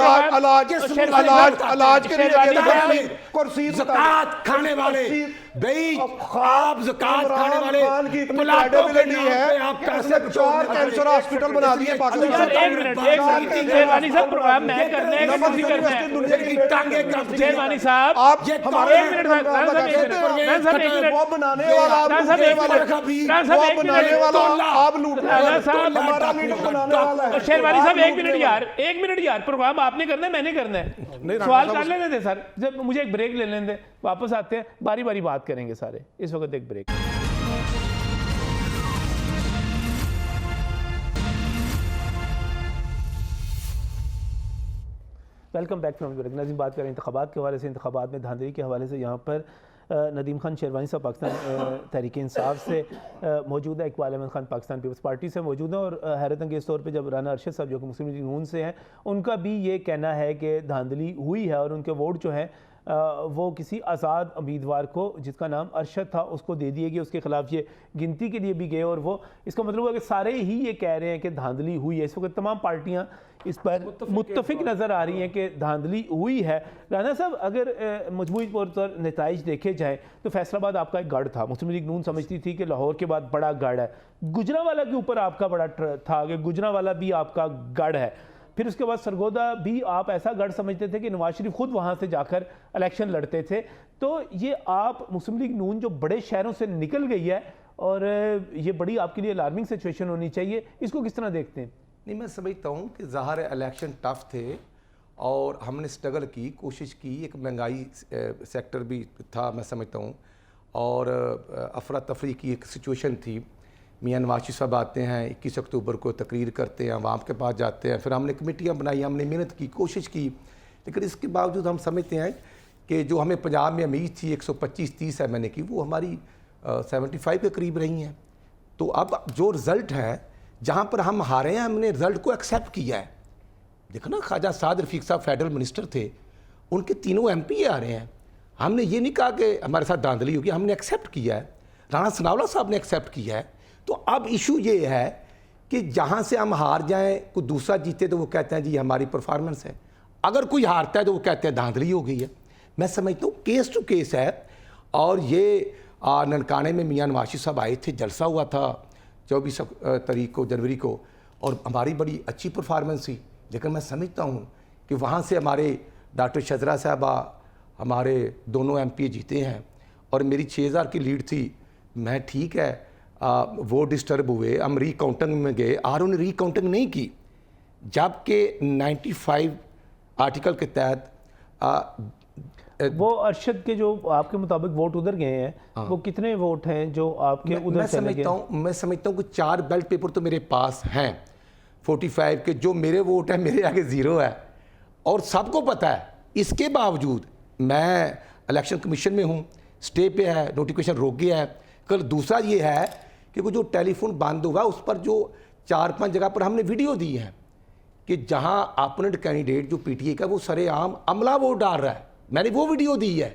इलाज के लिए कुर्सी ज़कात खाने वाले, भाई आप ज़कात खाने वाले इमरान खान की इतनी प्लाटों के credibility नाम है पे आप कि पैसे उसने 4 कैंसर हॉस्पिटल बना दिए पाकिस्तान शेरवानी साहब प्रोग्राम मैं करना है कि किसी करना है? शेरवानी साहब आप ये हमारे एक मिनट साहब, राणा साहब, एक मिनट, राणा साहब, एक मिनट। वो बनाने वाला आप राणा साहब, लूटने एक वाला मिनट। राणा साहब, वो एक बनाने मिनट। वाला आप लूटने राणा वाला साहब, हमारा लीडर बनाने वाला है शेरवानी साहब आप एक मिनट लूटने यार, एक मिनट यार, प्रोग्राम आपने करना है मैंने करना है, राणा सवाल साहब, कर लेने दे सर, जब मुझे एक ब्रेक ले लेने दे, वापस आते हैं, बारी बारी बात करेंगे सारे, इस वक्त एक break. Welcome back from break. नाज़रीन, बात करें इंतखाबात के हवाले से, इंतखाबात में धांधली के हवाले से यहाँ पर नदीम खान शेरवानी साहब पाकिस्तान तहरीक इंसाफ से मौजूद है, इकबाल अहमद खान पाकिस्तान पीपल्स पार्टी से मौजूद है, और हैरत अंगेज़ तौर पे जब राना अरशद साहब जो कि मुस्लिम लीग नून से हैं, उनका भी ये कहना है कि धांधली हुई है और उनके वोट जो हैं वो किसी आज़ाद उम्मीदवार को जिसका नाम अरशद था उसको दे दिए गए, उसके खिलाफ ये गिनती के लिए भी गए, और वो इसका मतलब है कि सारे ही ये कह रहे हैं कि धांधली हुई है। इस वक्त तमाम पार्टियां इस पर मुत्तफिक नज़र आ रही हैं कि धांधली हुई है। राना साहब, अगर मजमूई तौर पर नताइज देखे जाएँ तो फैसलाबाद आपका एक गढ़ था, मुस्लिम लीग नून समझती थी कि लाहौर के बाद बड़ा गढ़ है, गुजरांवाला के ऊपर आपका बड़ा था कि गुजरांवाला भी आपका गढ़ है, फिर उसके बाद सरगोदा भी आप ऐसा गढ़ समझते थे कि नवाज शरीफ खुद वहाँ से जाकर इलेक्शन लड़ते थे। तो ये आप मुस्लिम लीग नून जो बड़े शहरों से निकल गई है और ये बड़ी आपके लिए अलार्मिंग सिचुएशन होनी चाहिए, इसको किस तरह देखते हैं? नहीं, मैं समझता हूँ कि ज़ाहिर इलेक्शन टफ थे और हमने स्ट्रगल की, कोशिश की, एक महंगाई सेक्टर भी था मैं समझता हूँ, और अफरा तफरी की एक सिचुएशन थी। मियां नवाज शरीफ साहब आते हैं, 21 अक्टूबर को तकरीर करते हैं, आवाम के पास जाते हैं, फिर हमने कमेटियाँ बनाई, हमने मेहनत की, कोशिश की, लेकिन इसके बावजूद हम समझते हैं कि जो हमें पंजाब में उम्मीद थी 125-30 MNA की, वो हमारी 75 के करीब रही हैं। तो अब जो रिज़ल्ट है, जहाँ पर हम हारे हैं, हमने रिज़ल्ट को एक्सेप्ट किया है। देखो ना, ख्वाजा साद रफीक साहब फेडरल मिनिस्टर थे, उनके तीनों MP आ रहे हैं। हमने ये नहीं कहा कि हमारे साथ धांधली होगी, हमने एक्सेप्ट किया है, राणा सनाउल्लाह साहब ने एक्सेप्ट किया है। तो अब इशू ये है कि जहाँ से हम हार जाएं, कोई दूसरा जीते तो वो कहते हैं जी हमारी परफॉर्मेंस है, अगर कोई हारता है तो वो कहते हैं धांधली हो गई है। मैं समझता हूँ केस टू केस है, और ये ननकाने में मियां नवाज शरीफ साहब आए थे, जलसा हुआ था 24 तारीख को, जनवरी को, और हमारी बड़ी अच्छी परफॉर्मेंस थी, लेकिन मैं समझता हूँ कि वहाँ से हमारे डॉक्टर शजरा साहबा हमारे दोनों MP जीते हैं, और मेरी 6000 की लीड थी। मैं ठीक है, वो डिस्टर्ब हुए, हम रीकाउंटिंग में गए और उन्होंने रीकाउंटिंग नहीं की, जबकि 95 आर्टिकल के तहत वो अरशद के जो आपके मुताबिक वोट उधर गए हैं, वो कितने वोट हैं जो आपके उधर चले गए? मैं समझता हूँ कि 4 बैलेट पेपर तो मेरे पास हैं 45 के, जो मेरे वोट हैं मेरे आगे 0 है, और सबको पता है। इसके बावजूद मैं इलेक्शन कमीशन में हूँ, स्टे पे है, नोटिफिकेशन रोक गया है। कल दूसरा ये है कि वो जो टेलीफोन बंद हुआ, उस पर जो 4-5 जगह पर हमने वीडियो दी है कि जहां अपोनेंट कैंडिडेट जो PTI का वो सरेआम अमला वोट डाल रहा है, मैंने वो वीडियो दी है।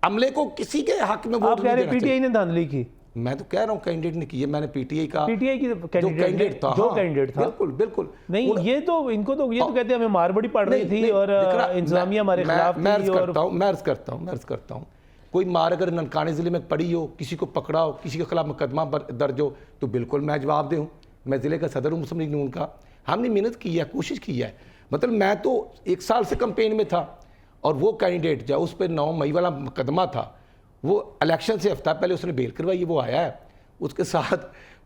अमले को किसी के हक में वोट नहीं देना चाहिए। PTI ने धांधली की? मैं तो कह रहा हूँ कैंडिडेट ने की है, मैंने PTI का PTI की कैंडिडेट था, जो कैंडिडेट था, बिल्कुल बिल्कुल नहीं, ये तो इनको तो ये तो कहते हैं हमें मार बड़ी पड़ रही थी और इंतजामिया हमारे खिलाफ थी। मैं अर्ज करता हूँ कोई मार अगर ननकाने ज़िले में पड़ी हो, किसी को पकड़ा हो, किसी के खिलाफ मुकदमा दर्ज हो, तो बिल्कुल मैं जवाब दूँ। मैं ज़िले का सदर हूँ मुस्लिम लीग नून का, हमने मेहनत की है, कोशिश की है। मतलब मैं तो 1 साल से कैंपेन में था, और वो कैंडिडेट जो उस पर 9 मई वाला मुकदमा था, वो इलेक्शन से हफ्ता पहले उसने बेल करवाई, वो आया है। उसके साथ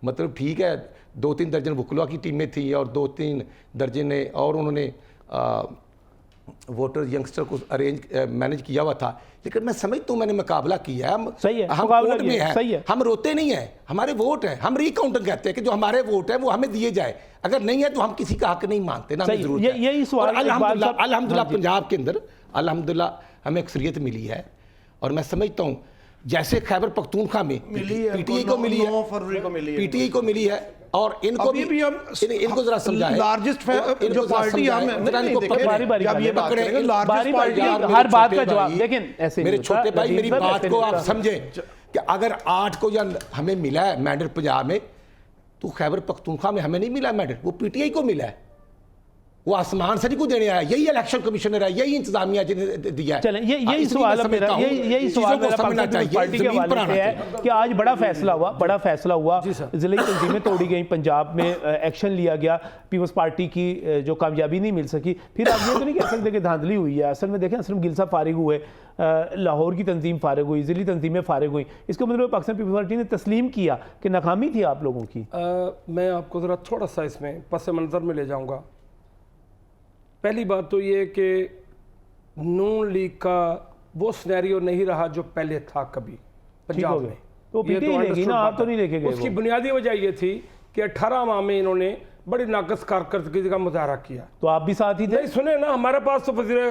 मतलब ठीक है 2-3 दर्जन वकला की टीमें थी, और 2-3 दर्जन ने और उन्होंने वोटर यंगस्टर को मैनेज किया हुआ था। लेकिन मैं समझता हूँ मैंने मुकाबला किया है, हम कोर्ट में हैं, हम रोते नहीं हैं, हमारे वोट हैं, हम रिकाउंटिंग कहते हैं कि जो हमारे वोट हैं वो हमें दिए जाए, अगर नहीं है तो हम किसी का हक नहीं मानते ना, हमें जरूरत है। यही सवाल अल्हम्दुलिल्लाह पंजाब के अंदर अल्हम्दुलिल्लाह हमें अक्सरियत मिली है, और मैं समझता हूँ जैसे खैबर पख्तूनख्वा में PTI को मिली है, 9 फरवरी को मिली है, PTI को मिली है, और इनको भी हम इनको जरा समझाएं। लार्जेस्ट जो पार्टी हम बारी-बारी जब ये बात करेंगे, बारी-बारी हर बात का जवाब देखें। ऐसे मेरे छोटे भाई मेरी बात को आप समझें कि अगर 8 को या हमें मिला है मेडल पंजाब में, तो खैबर पख्तूनख्वा में हमें नहीं मिला मेडल, वो PTI को मिला है। वो आसमान से नहीं को देने आया, यही इलेक्शन कमिश्नर है, यही इंतजामिया जिन्हें दिया है। चलें, यही इसलिए सवाल मैं है मेरा, समझता हूं यही चीज़ों सवाल को मेरा समझना पाकिस्तान पीपल्स चाहिए, पार्टी के ज़मीन पर हवाले आना से है चाहिए। कि आज बड़ा फैसला हुआ ज़िले की तंजीमें तोड़ी गई, पंजाब में एक्शन लिया गया, पीपल्स पार्टी की जो कामयाबी नहीं मिल सकी। फिर आप ये तो नहीं कह सकते कि धांधली हुई है। असल में देखें, असलम गिल साहब फारिग हुए, लाहौर की तंजीम फारिग हुई, ज़िली तंजीमें फारिग हुई, इसका मतलब पाकिस्तान पीपल्स पार्टी ने तस्लीम किया कि नाकामी थी आप लोगों की। मैं आपको ज़रा थोड़ा सा इसमें पस मंज़र में ले जाऊंगा। पहली बात तो ये कि नून लीग का वो सिनेरियो नहीं रहा जो पहले था कभी पंजाब में। तो ये पीटी लेगी ना, आप तो नहीं लेके गए। उसकी बुनियादी वजह ये थी कि 18 माह में इन्होंने बड़ी नाकस कारकर्दगी का मुजाहरा किया। तो आप भी साथ ही थे? नहीं सुने ना, हमारे पास तो वज़ीर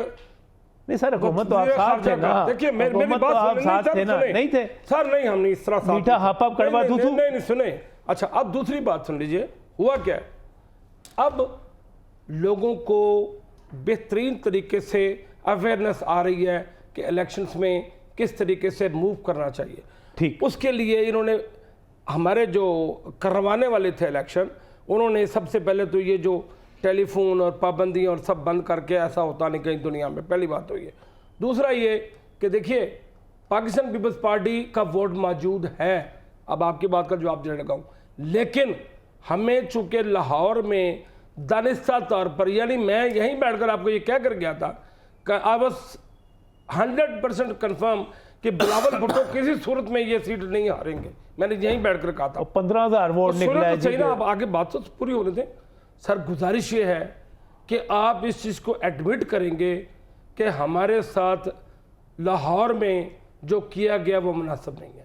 नहीं सर, हुकूमत तो आप साथ थे ना। देखिए मेरी हुकूमत बात तो आप साथ थे ना, नहीं थे सर? नहीं, हम नहीं इस तरह मीठा हापा कड़वा दूधू। नहीं सुने। अच्छा, अब दूसरी बात सुन लीजिए, हुआ क्या है, अब लोगों को बेहतरीन तरीके से अवेयरनेस आ रही है कि इलेक्शंस में किस तरीके से मूव करना चाहिए। ठीक, उसके लिए इन्होंने, हमारे जो करवाने वाले थे इलेक्शन, उन्होंने सबसे पहले तो ये जो टेलीफोन और पाबंदियाँ और सब बंद करके, ऐसा होता नहीं कहीं दुनिया में, पहली बात तो ये। दूसरा ये कि देखिए, पाकिस्तान पीपल्स पार्टी का वोट मौजूद है, अब आपकी बात का जवाब देने लगा हूँ, लेकिन हमें चूँकि लाहौर में दानिस्ता तौर पर, यानी मैं यहीं बैठकर आपको ये कह कर गया था कि आई वॉज 100% कन्फर्म कि बिलावल भुट्टो किसी सूरत में ये सीट नहीं हारेंगे, मैंने यहीं बैठकर कहा था। 15,000 वोट निकला है। सही ना, आप आगे बात तो पूरी होने दें सर। गुजारिश ये है कि आप इस चीज़ को एडमिट करेंगे कि हमारे साथ लाहौर में जो किया गया वो मुनासिब नहीं है।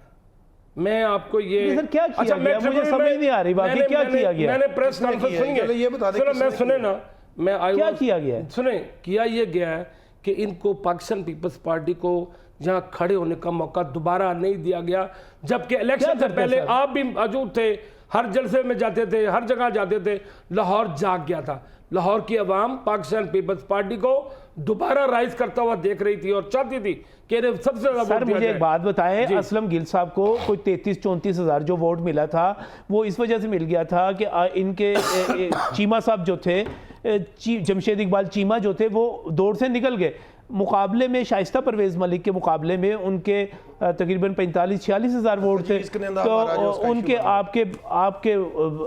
मैं आपको ये सर क्या किया गया, मुझे समझ नहीं आ रही बात, क्या किया गया? मैंने प्रेस कॉन्फ्रेंस सुनी है, ये बता दें मैं सुने ना, मैं क्या किया गया है? सुने, किया ये गया है कि इनको पाकिस्तान पीपल्स पार्टी को जहां खड़े होने का मौका दोबारा नहीं दिया गया, जबकि इलेक्शन से पहले आप भी मौजूद थे, हर जलसे में जाते थे, हर जगह जाते थे। लाहौर जाग गया था, लाहौर की आवाम पाकिस्तान पीपल्स पार्टी को दोबारा राइज करता हुआ देख रही थी और चाहती थी कि इन्हें सबसे ज्यादा सर मुझे एक बात बताएं, असलम गिल साहब को कोई 33-34 हज़ार जो वोट मिला था, वो इस वजह से मिल गया था कि इनके चीमा साहब जो थे, जमशेद इकबाल चीमा जो थे, वो दौड़ से निकल गए। मुकाबले में शाइस्ता परवेज़ मलिक के मुकाबले में उनके तकरीबन 45-46 हज़ार वोट थे, तो उनके आपके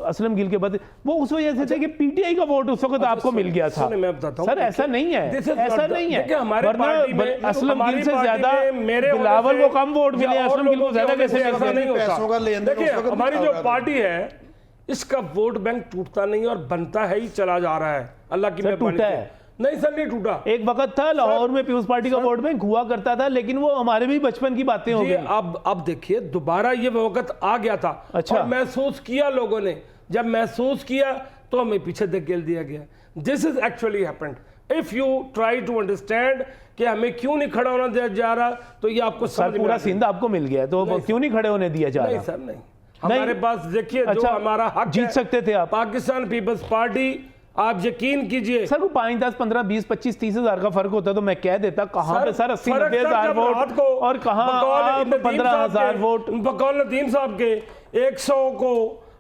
असलम गिल के बाद वो उस वजह से थे कि पीटीआई का वोट उस वक्त आपको मिल गया था। मैं बताता हूं सर ऐसा नहीं है, ऐसा नहीं है। वरना असलम गिल से ज्यादा बिलावल को कम वोट मिले, असलम गिल को ज्यादा कैसे मिलते हैं? देखिए हमारी जो पार्टी है इसका वोट बैंक टूटता नहीं और बनता है ही चला जा रहा है, अल्लाह की मेहरबानी से। नहीं सर, नहीं टूटा। एक वक्त था लाहौर में पीपल्स पार्टी का वोट बैंक हुआ करता था, लेकिन वो हमारे भी बचपन की बातें हो गई। अब देखिए दोबारा ये वक्त आ गया था। अच्छा, और महसूस किया लोगों ने, जब महसूस किया तो हमें पीछे धकेल दिया गया। This is actually happened. If you try to understand कि हमें क्यों नहीं खड़ा होना दिया जा रहा, तो ये आपको सर पूरा सिंध आपको मिल गया, तो क्यों नहीं खड़े होने दिया जा रहा? नहीं सर, नहीं, हमारे पास देखिए जो हमारा हक जीत सकते थे आप। पाकिस्तान पीपल्स पार्टी, आप यकीन कीजिए सर वो 5, 10, 15, 20, 25, 30 हज़ार का फर्क होता तो मैं कह देता, कहाँ पे सर 80-90 हज़ार वोट और कहाँ 15,000 वोट। बकौल नदीम साहब के 100 को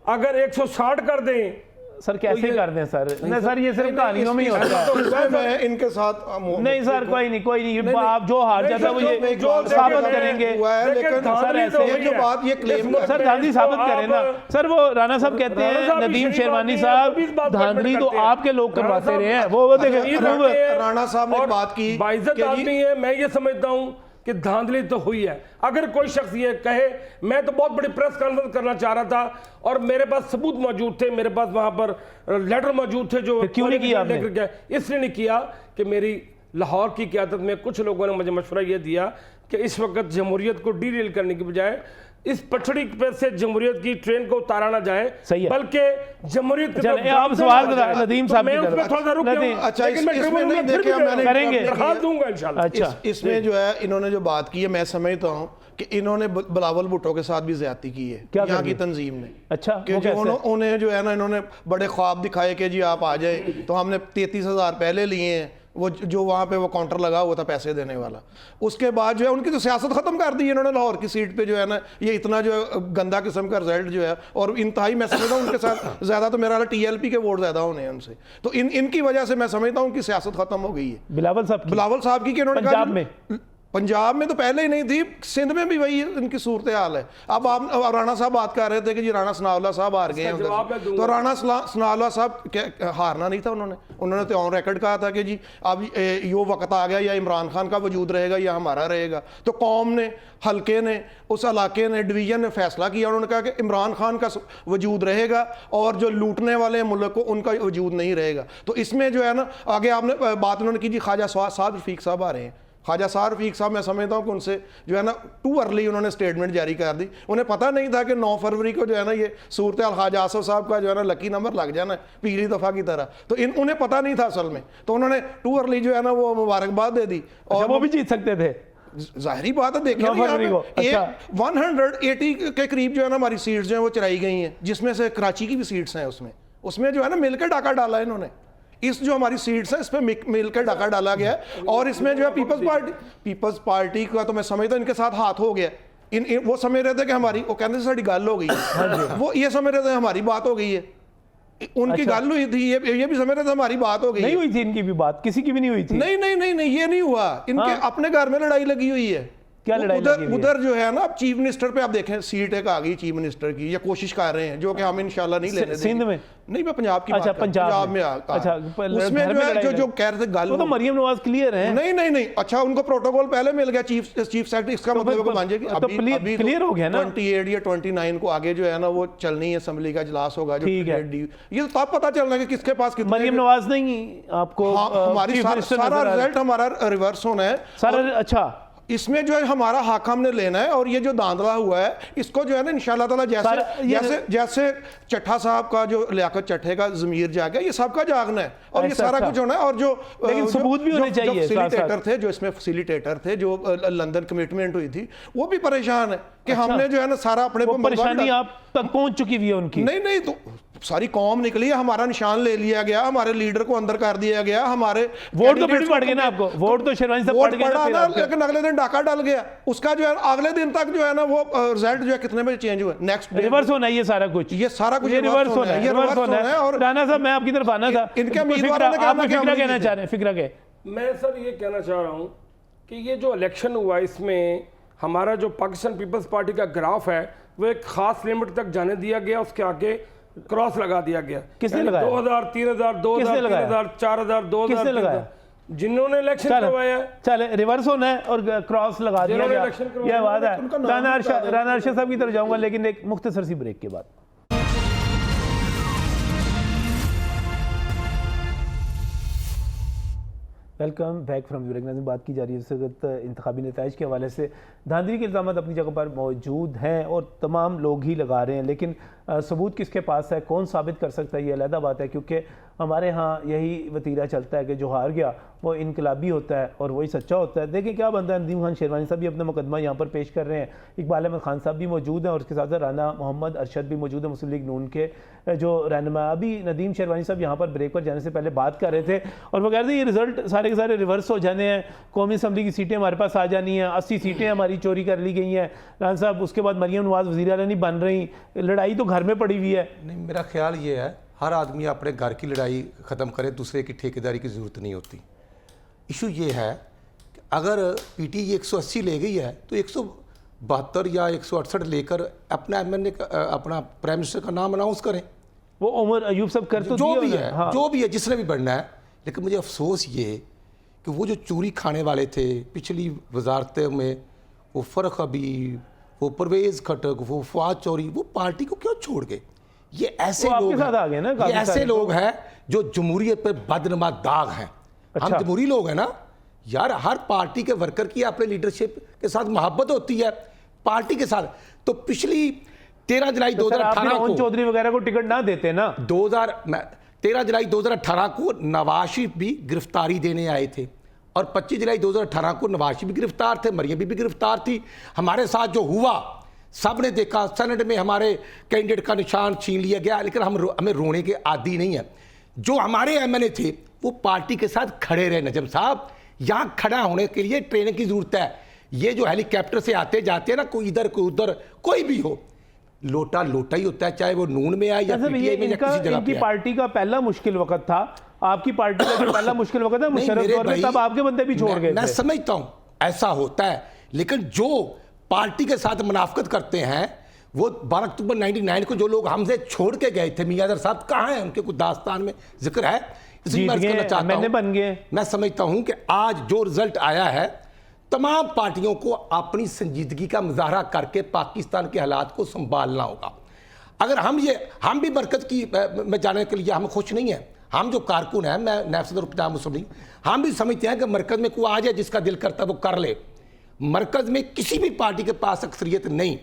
अगर 160 कर दें, सर कैसे कर दें सर? नहीं सर, ये सिर्फ कहानियों में ही होता है। मैं इनके साथ नहीं सर, कोई नहीं, आप जो हार जाता वो ये साबित करेंगे। लेकिन सर ऐसे ये जो बात ये क्लेम सर धांधली साबित करें ना सर। वो राणा साहब कहते हैं, नदीम शेरवानी साहब, धांधली तो आपके लोग करवाते रहे हैं। वो देखें, राणा साहब ने बात की, बाइज्जत आदमी है, मैं ये समझता हूं कि धांधली तो हुई है। अगर कोई शख्स ये कहे, मैं तो बहुत बड़ी प्रेस कॉन्फ्रेंस करना चाह रहा था और मेरे पास सबूत मौजूद थे, मेरे पास वहां पर लेटर मौजूद थे, जो क्यों नहीं किया आपने? इसलिए नहीं किया कि मेरी लाहौर की क़यादत में कुछ लोगों ने मुझे मशवरा ये दिया कि इस वक्त जमहूरियत को डीरेल करने की बजाय इस पटड़ी पे से जमहूरियत की ट्रेन को उतारा ना जाए, बल्कि जमहूरियत की आप सवाल नदीम साहब की तरफ थोड़ा सा रुक जाऊं। अच्छा, इसमें नहीं देखिए, मैंने करेंगे, हाथ दूंगा इंशाल्लाह। अच्छा, इसमें जो है इन्होंने जो बात की है, मैं समझता हूं कि इन्होंने बिलावल भुट्टो के साथ भी ज्यादती की है यहाँ की तंजीम ने। अच्छा, कि जो उन्हें जो है ना, इन्होंने बड़े ख्वाब दिखाए कि जी आप आ जाए, तो हमने 33 हज़ार पहले लिए हैं, वो जो वहाँ पे वो काउंटर लगा हुआ था पैसे देने वाला। उसके बाद जो है उनकी तो सियासत ख़त्म कर दी इन्होंने लाहौर की सीट पे जो है ना, ये इतना जो है गंदा किस्म का रिजल्ट जो है, और इंतहाई मैं समझता हूँ उनके साथ ज़्यादा तो मेरा TLP के वोट ज़्यादा होने हैं उनसे, तो इनकी वजह से मैं समझता हूँ कि सियासत ख़त्म हो गई है। बिलावल साहब की कि इन्होंने पंजाब में, पंजाब में तो पहले ही नहीं थी, सिंध में भी वही इनकी सूरत हाल है। अब आप राणा साहब बात कर रहे थे कि जी राणा सनाउल्लाह साहब हार गए हैं उधर, तो राणा सनाउल्लाह साहब हारना नहीं था उन्होंने तो ऑन रिकॉर्ड कहा था कि जी अब यो वक्त आ गया, या इमरान खान का वजूद रहेगा या हमारा रहेगा। तो कौम ने, हल्के ने, उस इलाके ने, डिवीजन ने फैसला किया, उन्होंने कहा कि इमरान खान का वजूद रहेगा और जो लूटने वाले मुल्क को उनका वजूद नहीं रहेगा। तो इसमें जो है ना, आगे आपने बात उन्होंने की जी ख्वाजा साद रफीक साहब आ रहे हैं। ख्वाजा साद रफीक साहब मैं समझता हूँ कि उनसे जो है ना टू अर्ली उन्होंने स्टेटमेंट जारी कर दी। उन्हें पता नहीं था कि 9 फरवरी को जो है ना ये सूरत हाल ख्वाजा आसफ साहब का जो है ना लकी नंबर लग जाना है पीली दफ़ा की तरह, तो उन्हें पता नहीं था असल में, तो उन्होंने टू अर्ली जो है ना वो मुबारकबाद दे दी। और वो भी जीत सकते थे, जाहिरी बात है, देखिए 180 के करीब जो है ना हमारी सीट्स जो है वो चराई गई हैं, जिसमें से कराची की भी सीट्स हैं उसमें जो है ना मिलकर डाका डाला है इन्होंने। इस जो हमारी सीट्स है इस पर मिलकर डाका डाला गया है, और इसमें जो है पीपल्स पार्टी का तो मैं समझता इनके साथ हाथ हो गया। वो समझ रहे थे कि हमारी, वो कहते थे साड़ी गल हो गई, वो ये समझ रहे थे हमारी बात हो गई है, उनकी गल हुई थी, ये भी समझ रहे थे हमारी बात हो गई। नहीं हुई थी इनकी भी बात, किसी की भी नहीं हुई थी। नहीं ये नहीं हुआ, इनके अपने घर में लड़ाई लगी हुई है। क्या लड़ाई लगी हुई है? उधर जो है ना चीफ मिनिस्टर पे आप देखें, सीट एक आ गई चीफ मिनिस्टर की, या कोशिश कर रहे हैं, जो कि हम इंशाल्लाह नहीं लेने देंगे। सिंध में नहीं, मैं पंजाब की अच्छा, बात पंजाब में अच्छा, उसमें जो है जो कह रहे थे गल, तो मरियम नवाज क्लियर है। नहीं, अच्छा उनको प्रोटोकॉल पहले मिल गया चीफ सेक्रेटरी, इसका मतलब मान जाए अभी क्लियर हो गया ना, 28 या 29 को आगे जो है ना वो चलनी है, असेंबली का इजलास होगा जो, ये तो तब पता चलना कि किसके पास कितने। मरियम नवाज नहीं आपको, हमारी सारा रिजल्ट हमारा रिवर्स होना है सारा। अच्छा, इसमें जो है हमारा हक हमने लेना है, और ये जो धांधला हुआ है इसको जो है ना इंशाल्लाह ताला जैसे चट्ठा साहब का जो लियाकत चट्ठे का ज़मीर जागा, ये सबका जागना है, और ये सारा कुछ होना है। और जो लेकिन सबूत भी होने चाहिए, फैसिलिटेटर थे, जो इसमें फैसिलिटेटर थे, जो लंदन कमिटमेंट हुई थी, वो भी परेशान है कि हमने जो है ना सारा अपने परेशानी आप तक पहुंच चुकी हुई है उनकी। नहीं तो सारी कौम निकली है, हमारा निशान ले लिया गया, हमारे लीडर को अंदर कर दिया गया, हमारे वोट तो फिर पड़ गए ना आपको, वोट तो शेरवानी साहब पड़ गए ना, लेकिन अगले दिन डाका डाल गया उसका जो है, अगले दिन तक जो है ना वो रिजल्ट जो है कितने बजे चेंज हुए, नेक्स्ट रिवर्स होना है ये सारा कुछ रिवर्स होना है। और राणा साहब मैं आपकी तरफ आना था, इनके उम्मीदवारों ने कहना चाह रहे हैं, फिक्रा के मैं सर ये कहना चाह रहा हूँ कि ये जो इलेक्शन हुआ इसमें हमारा जो पाकिस्तान पीपल्स पार्टी का ग्राफ है वो एक खास लिमिट तक जाने दिया गया, उसके आगे क्रॉस लगा दिया गया। किसने लगाया? 2000, 3000, 2000, 3000, 4000, 2000, किसने लगाया? जिन्होंने इलेक्शन करवाया। चले रिवर्स होना है और क्रॉस लगा दिया गया, यह बात है। राना अरशद साहब की तरफ जाऊंगा, लेकिन एक मुख्तसर सी ब्रेक के बाद। वेलकम बैक फ्रॉम यूरेक। बात की जा रही है इस वक्त इंतखाबी नताइज के हवाले से। धांधली के इल्ज़ाम अपनी जगह पर मौजूद हैं और तमाम लोग ही लगा रहे हैं, लेकिन सबूत किसके पास है, कौन साबित कर सकता है, ये अलहदा बात है। क्योंकि हमारे यहाँ यही वतीरा चलता है कि जो हार गया वो इनकलाबी होता है और वही सच्चा होता है। देखिए क्या बनता है। नदीम खान शेरवानी साहब भी अपना मुकदमा यहाँ पर पेश कर रहे हैं, इकबाल अहमद खान साहब भी मौजूद हैं और उसके साथ साथ राना मोहम्मद अरशद भी मौजूद है, मुस्लिम लीग नून के जो रहनुमा। अभी नदीम शेरवानी साहब यहाँ पर ब्रेक पर जाने से पहले बात कर रहे थे और वो कह रहे थे ये रिजल्ट सारे के सारे रिवर्स हो जाने हैं, कौमी असम्बली की सीटें हमारे पास आ जानी हैं, 80 सीटें हमारी चोरी कर ली गई हैं राना साहब। उसके बाद मरियम नवाज वज़ीर आला नहीं बन रही, लड़ाई तो घर में पड़ी हुई है। नहीं, मेरा ख्याल ये है हर आदमी अपने घर की लड़ाई ख़त्म करे, दूसरे की ठेकेदारी की ज़रूरत नहीं होती। इशू ये है कि अगर पीटी 180 ले गई है तो 172 या 168 लेकर अपना एमएनए अपना प्राइम मिनिस्टर का नाम अनाउंस करें। वो उमर अयूब सब कर तो जो भी है, हाँ। जो भी है, जिसने भी बढ़ना है। लेकिन मुझे अफसोस ये कि वो जो चोरी खाने वाले थे पिछली वजारतों में, वो फ़र्क अभी, वो परवेज़ खटक, वो फवाद चौधरी, वो पार्टी को क्यों छोड़ गए? ये ऐसे लोग हैं, ये ऐसे लोग हैं जो जमहूरियत पर बदनमा दाग हैं। हम जमहूरी लोग हैं ना यार, हर पार्टी के वर्कर की अपने लीडरशिप के साथ मोहब्बत होती है, पार्टी के साथ। तो पिछली 13 जुलाई 2018 को चौधरी वगैरह को टिकट ना देते ना, 13 जुलाई 2018 को नवाज शरीफ भी गिरफ्तारी देने आए थे और 25 जुलाई 2018 को नवाज शरीफ भी गिरफ्तार थे, मरियम भी गिरफ्तार थी। हमारे साथ जो हुआ सब ने देखा, सेनेट में हमारे कैंडिडेट का निशान छीन लिया गया, लेकिन हमें रोने के आदी नहीं है। जो हमारे एमएनए थे वो पार्टी के साथ खड़े रहे। नजम साहब, यहाँ खड़ा होने के लिए ट्रेनिंग की जरूरत है। ये जो हेलीकॉप्टर से आते जाते हैं ना, कोई इधर कोई उधर, कोई भी हो, लोटा लोटा ही होता है, चाहे वो नून में आए या पीटीआई में या किसी जगह इनकी पे आए। पार्टी का पहला मुश्किल वक्त था, आपकी पार्टी का जो पहला मुश्किल वक्त था नहीं, मुशर्रफ मेरे दौर में, भाई, तब आपके बंदे भी छोड़ गए मैं थे। समझता हूं ऐसा होता है, लेकिन जो पार्टी के साथ मुनाफकत करते हैं, वो 12 अक्टूबर 99 को जो लोग हमसे छोड़ के गए थे, मियां साहब कहाँ हैं? उनके कुछ दास्तान में जिक्र है? इसलिए मैं अर्ज करना चाहता मैंने बन गए। हूं, मैं समझता हूं कि आज जो रिजल्ट आया है, तमाम पार्टियों को अपनी संजीदगी का मुजाहरा करके पाकिस्तान के हालात को संभालना होगा। अगर हम भी बरकत की में जाने के लिए हम खुश नहीं हैं। हम जो कारकुन हैं, मैं नायब सदर पंजाब मुस्लिम लीग, हम भी समझते हैं कि मरकज में कोई आ जाए जिसका दिल करता है वो कर ले। मरकज में किसी भी पार्टी के पास अक्सरियत नहीं,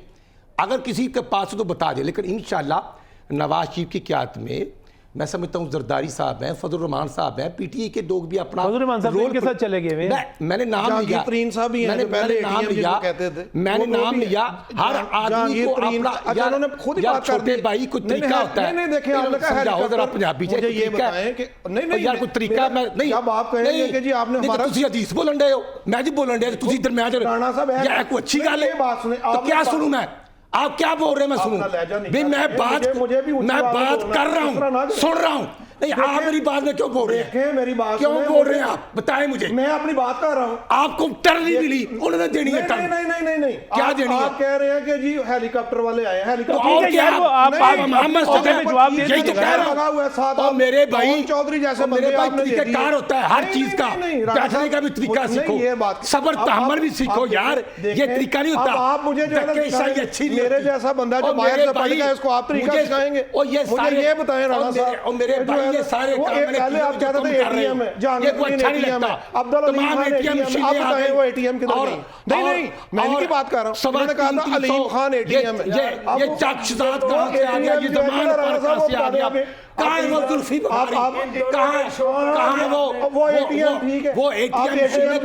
अगर किसी के पास तो बता दे, लेकिन इंशाल्लाह नवाज शरीफ की क़यादत में मैं समझता हूं जरदारी साहब हैं, फजल रहमान साहब हैं, पीटीआई के लोग भी अपना फजल रहमान साहब इनके साथ चले गए। मैंने नाम लिया, जहांगीर तरीन साहब ही हैं जो पहले नाम ATM लिया, जिसको कहते थे, मैंने वो नाम भी लिया। हर आदमी को अपना, अच्छा उन्होंने खुद ही बात कर छोटे दी। भाई कोई तरीका होता है। नहीं देखें, आपने कहा समझाओ जरा पंजाबी मुझे ये बताएं कि नहीं यार कोई तरीका मैं नहीं, जब आप कहेंगे कि जी आपने हमारा ਤੁਸੀਂ हदीस बोलन डे हो, मैं जी बोलन डे, ਤੁਸੀਂ इधर मैं राणा साहब है, ये कोई अच्छी गल ये बात सुने, है तो क्या सुनूं मैं? आप क्या बोल रहे हैं? मैं सुनूं भाई, मैं बात कर रहा हूं, सुन रहा हूं। नहीं, आप मेरी बात में क्यों बोल रहे हैं? मेरी बात क्यों बोल रहे हैं आप? बताएं मुझे। मैं अपनी बात कर रहा हूं। आपको टर्न नहीं मिली, उन्होंने देनी है टर्न। नहीं क्या देनी है? आप कह रहे हैं कि जी हेलीकॉप्टर वाले आए, तो हेलीकॉप्टर और क्या? मोहम्मद जवाब दे यही तो कह रहा हूं। और मेरे भाई चौधरी जैसे मेरे भाई तरीकेकार होता है हर चीज का, बैठने का भी तरीका सीखो, सब्र तहम्मुल भी सीखो यार। ये तरीका नहीं होता। आप मुझे अच्छी मेरे जैसा बंदा जो बाहर से पढ़ गया, इसको आप तरीका सिखाएंगे? और ये मुझे ये बताएं राणा साहब, और मेरे भाई ये सारे पहले आप कहते थे एटीएम है, ये कोई अच्छा नहीं लगता। अब्दुल अलीम खान एटीएम, आप बताएं वो एटीएम किधर गई? नहीं मैं इनकी बात कर रहा हूं। मैंने कहा था अलीम खान एटीएम है। ये चक्षुदात कहां से आ गया? ये जमान पर कहां से आ गया? कहाँ है वो जुल्फी बुखारी? कहाँ है वो एटीएम? ठीक है, वो एटीएम इसलिए मैं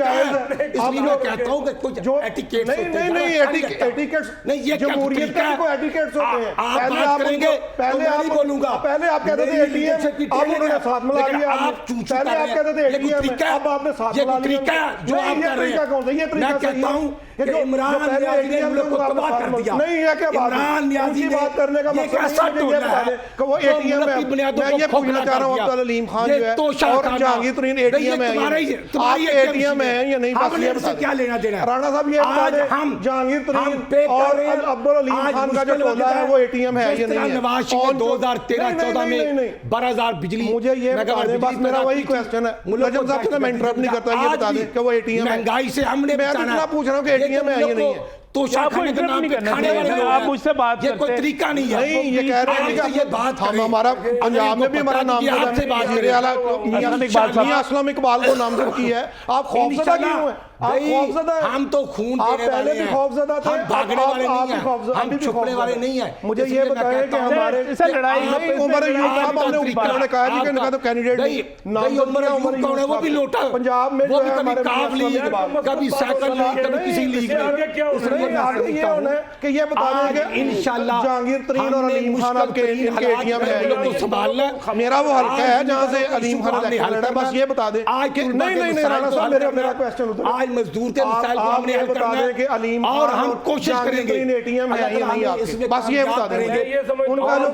कहता हूँ कि कुछ जो एटिकेट्स होते हैं। नहीं एटिकेट्स नहीं, ये जमहूरियत के भी कोई एटिकेट्स होते हैं। आप बात करेंगे, पहले आप बोलूंगा। पहले आप कहते थे एटीएम, अब उन्होंने साथ मिला लिया। पहले आप कहते थे एटीएम, अब आपने साथ मिला लिया। जो आप कर रहे हैं, मैं कहता हूँ कि इमरान नियाज़ी ने मुल्क को तबाह कर दिया। नहीं है क्या बात? इमरान नियाज़ी ने बात करने का मकसद ये बता दें कि वो एटीएम है। मैं ये पूछना चाह रहा हूँ, अब्दुल अलीम खान जो है और जहांगीर तरीन एटीएम है, आप एटीएम है या नहीं? बस ये बता क्या लेना देना? राणा साहब ये बता दें, जहांगीर तरीन और अब्दुल अलीम खान का जो टोला है वो एटीएम है या नहीं? नवाज शरीफ 2013-14 में 12,000 बिजली, मुझे ये बता दें, बस मेरा वही क्वेश्चन है। नजम साहब से मैं इंटरप्ट नहीं करता, ये बता दें कि वो एटीएम है। महंगाई से हमने मैं इतना पूछ रहा हूँ कि एटीएम है या नहीं है? तो खाने के नाम पे खाने वाले लोग आप मुझसे बात ये करते कोई तरीका नहीं है। नहीं, ये कह रहे हैं कि ये बात हम हमारा पंजाब में भी हमारा नाम आपसे बात मियां असलम इकबाल को नामजद की है। आप खौफजदा क्यों हैं? आप खौफजदा हैं। हम तो खून आप देने पहले वाले भी हैं, खौफजदा थे, हम भागने वाले नहीं हैं, खौफजदा, हम छुपने वाले नहीं हैं। मुझे ये बताएं कि हमारे लड़ाई उमर अयूब साहब उन्होंने कहा जी कि इनका तो कैंडिडेट नहीं, उमर अयूब कौन है? वो भी लोटा पंजाब में वो जो भी है कभी हमारे काफ लीग, कभी साइकिल लीग, कभी किसी लीग में। आगे ये होना है कि ये बता दें कि इंशाल्लाह जहांगीर तरीन और अलीम खान आपके इनके एटीएम है। संभालना मेरा वो हल्का है जहां से अलीम खान इलेक्शन लड़ा, बस ये बता दें। नहीं राणा साहब, मेरा क्वेश्चन उधर आज मजदूर के मसाइल को हमने हल करना है कि अलीम और हम कोशिश करेंगे एटीएम है या नहीं आपके, बस ये बता दें। ये समझ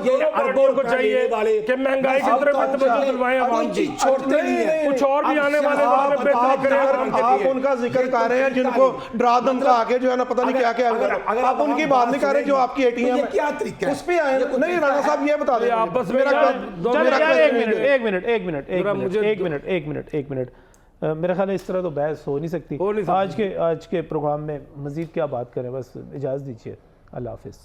ये अरबों को चाहिए कि महंगाई के तरफ तवज्जो दिलवाएं आवाम की, छोड़ते नहीं है। कुछ और भी आने वाले वक्त में बेहतर करें। आप उनका जिक्र कर रहे हैं जिनको डरा धमका के जो है ना पता नहीं क्या क्या, आप उनकी बात नहीं कर रहे जो आपकी एटीएम है। क्या तरीका है उस पे आए नहीं? राणा साहब ये बता दें आपस में एक मिनट मेरा ख्याल है इस तरह तो बहस हो नहीं सकती। आज के प्रोग्राम में मजीद क्या बात करें, बस इजाज़त दीजिए। अल्लाह हाफिज़।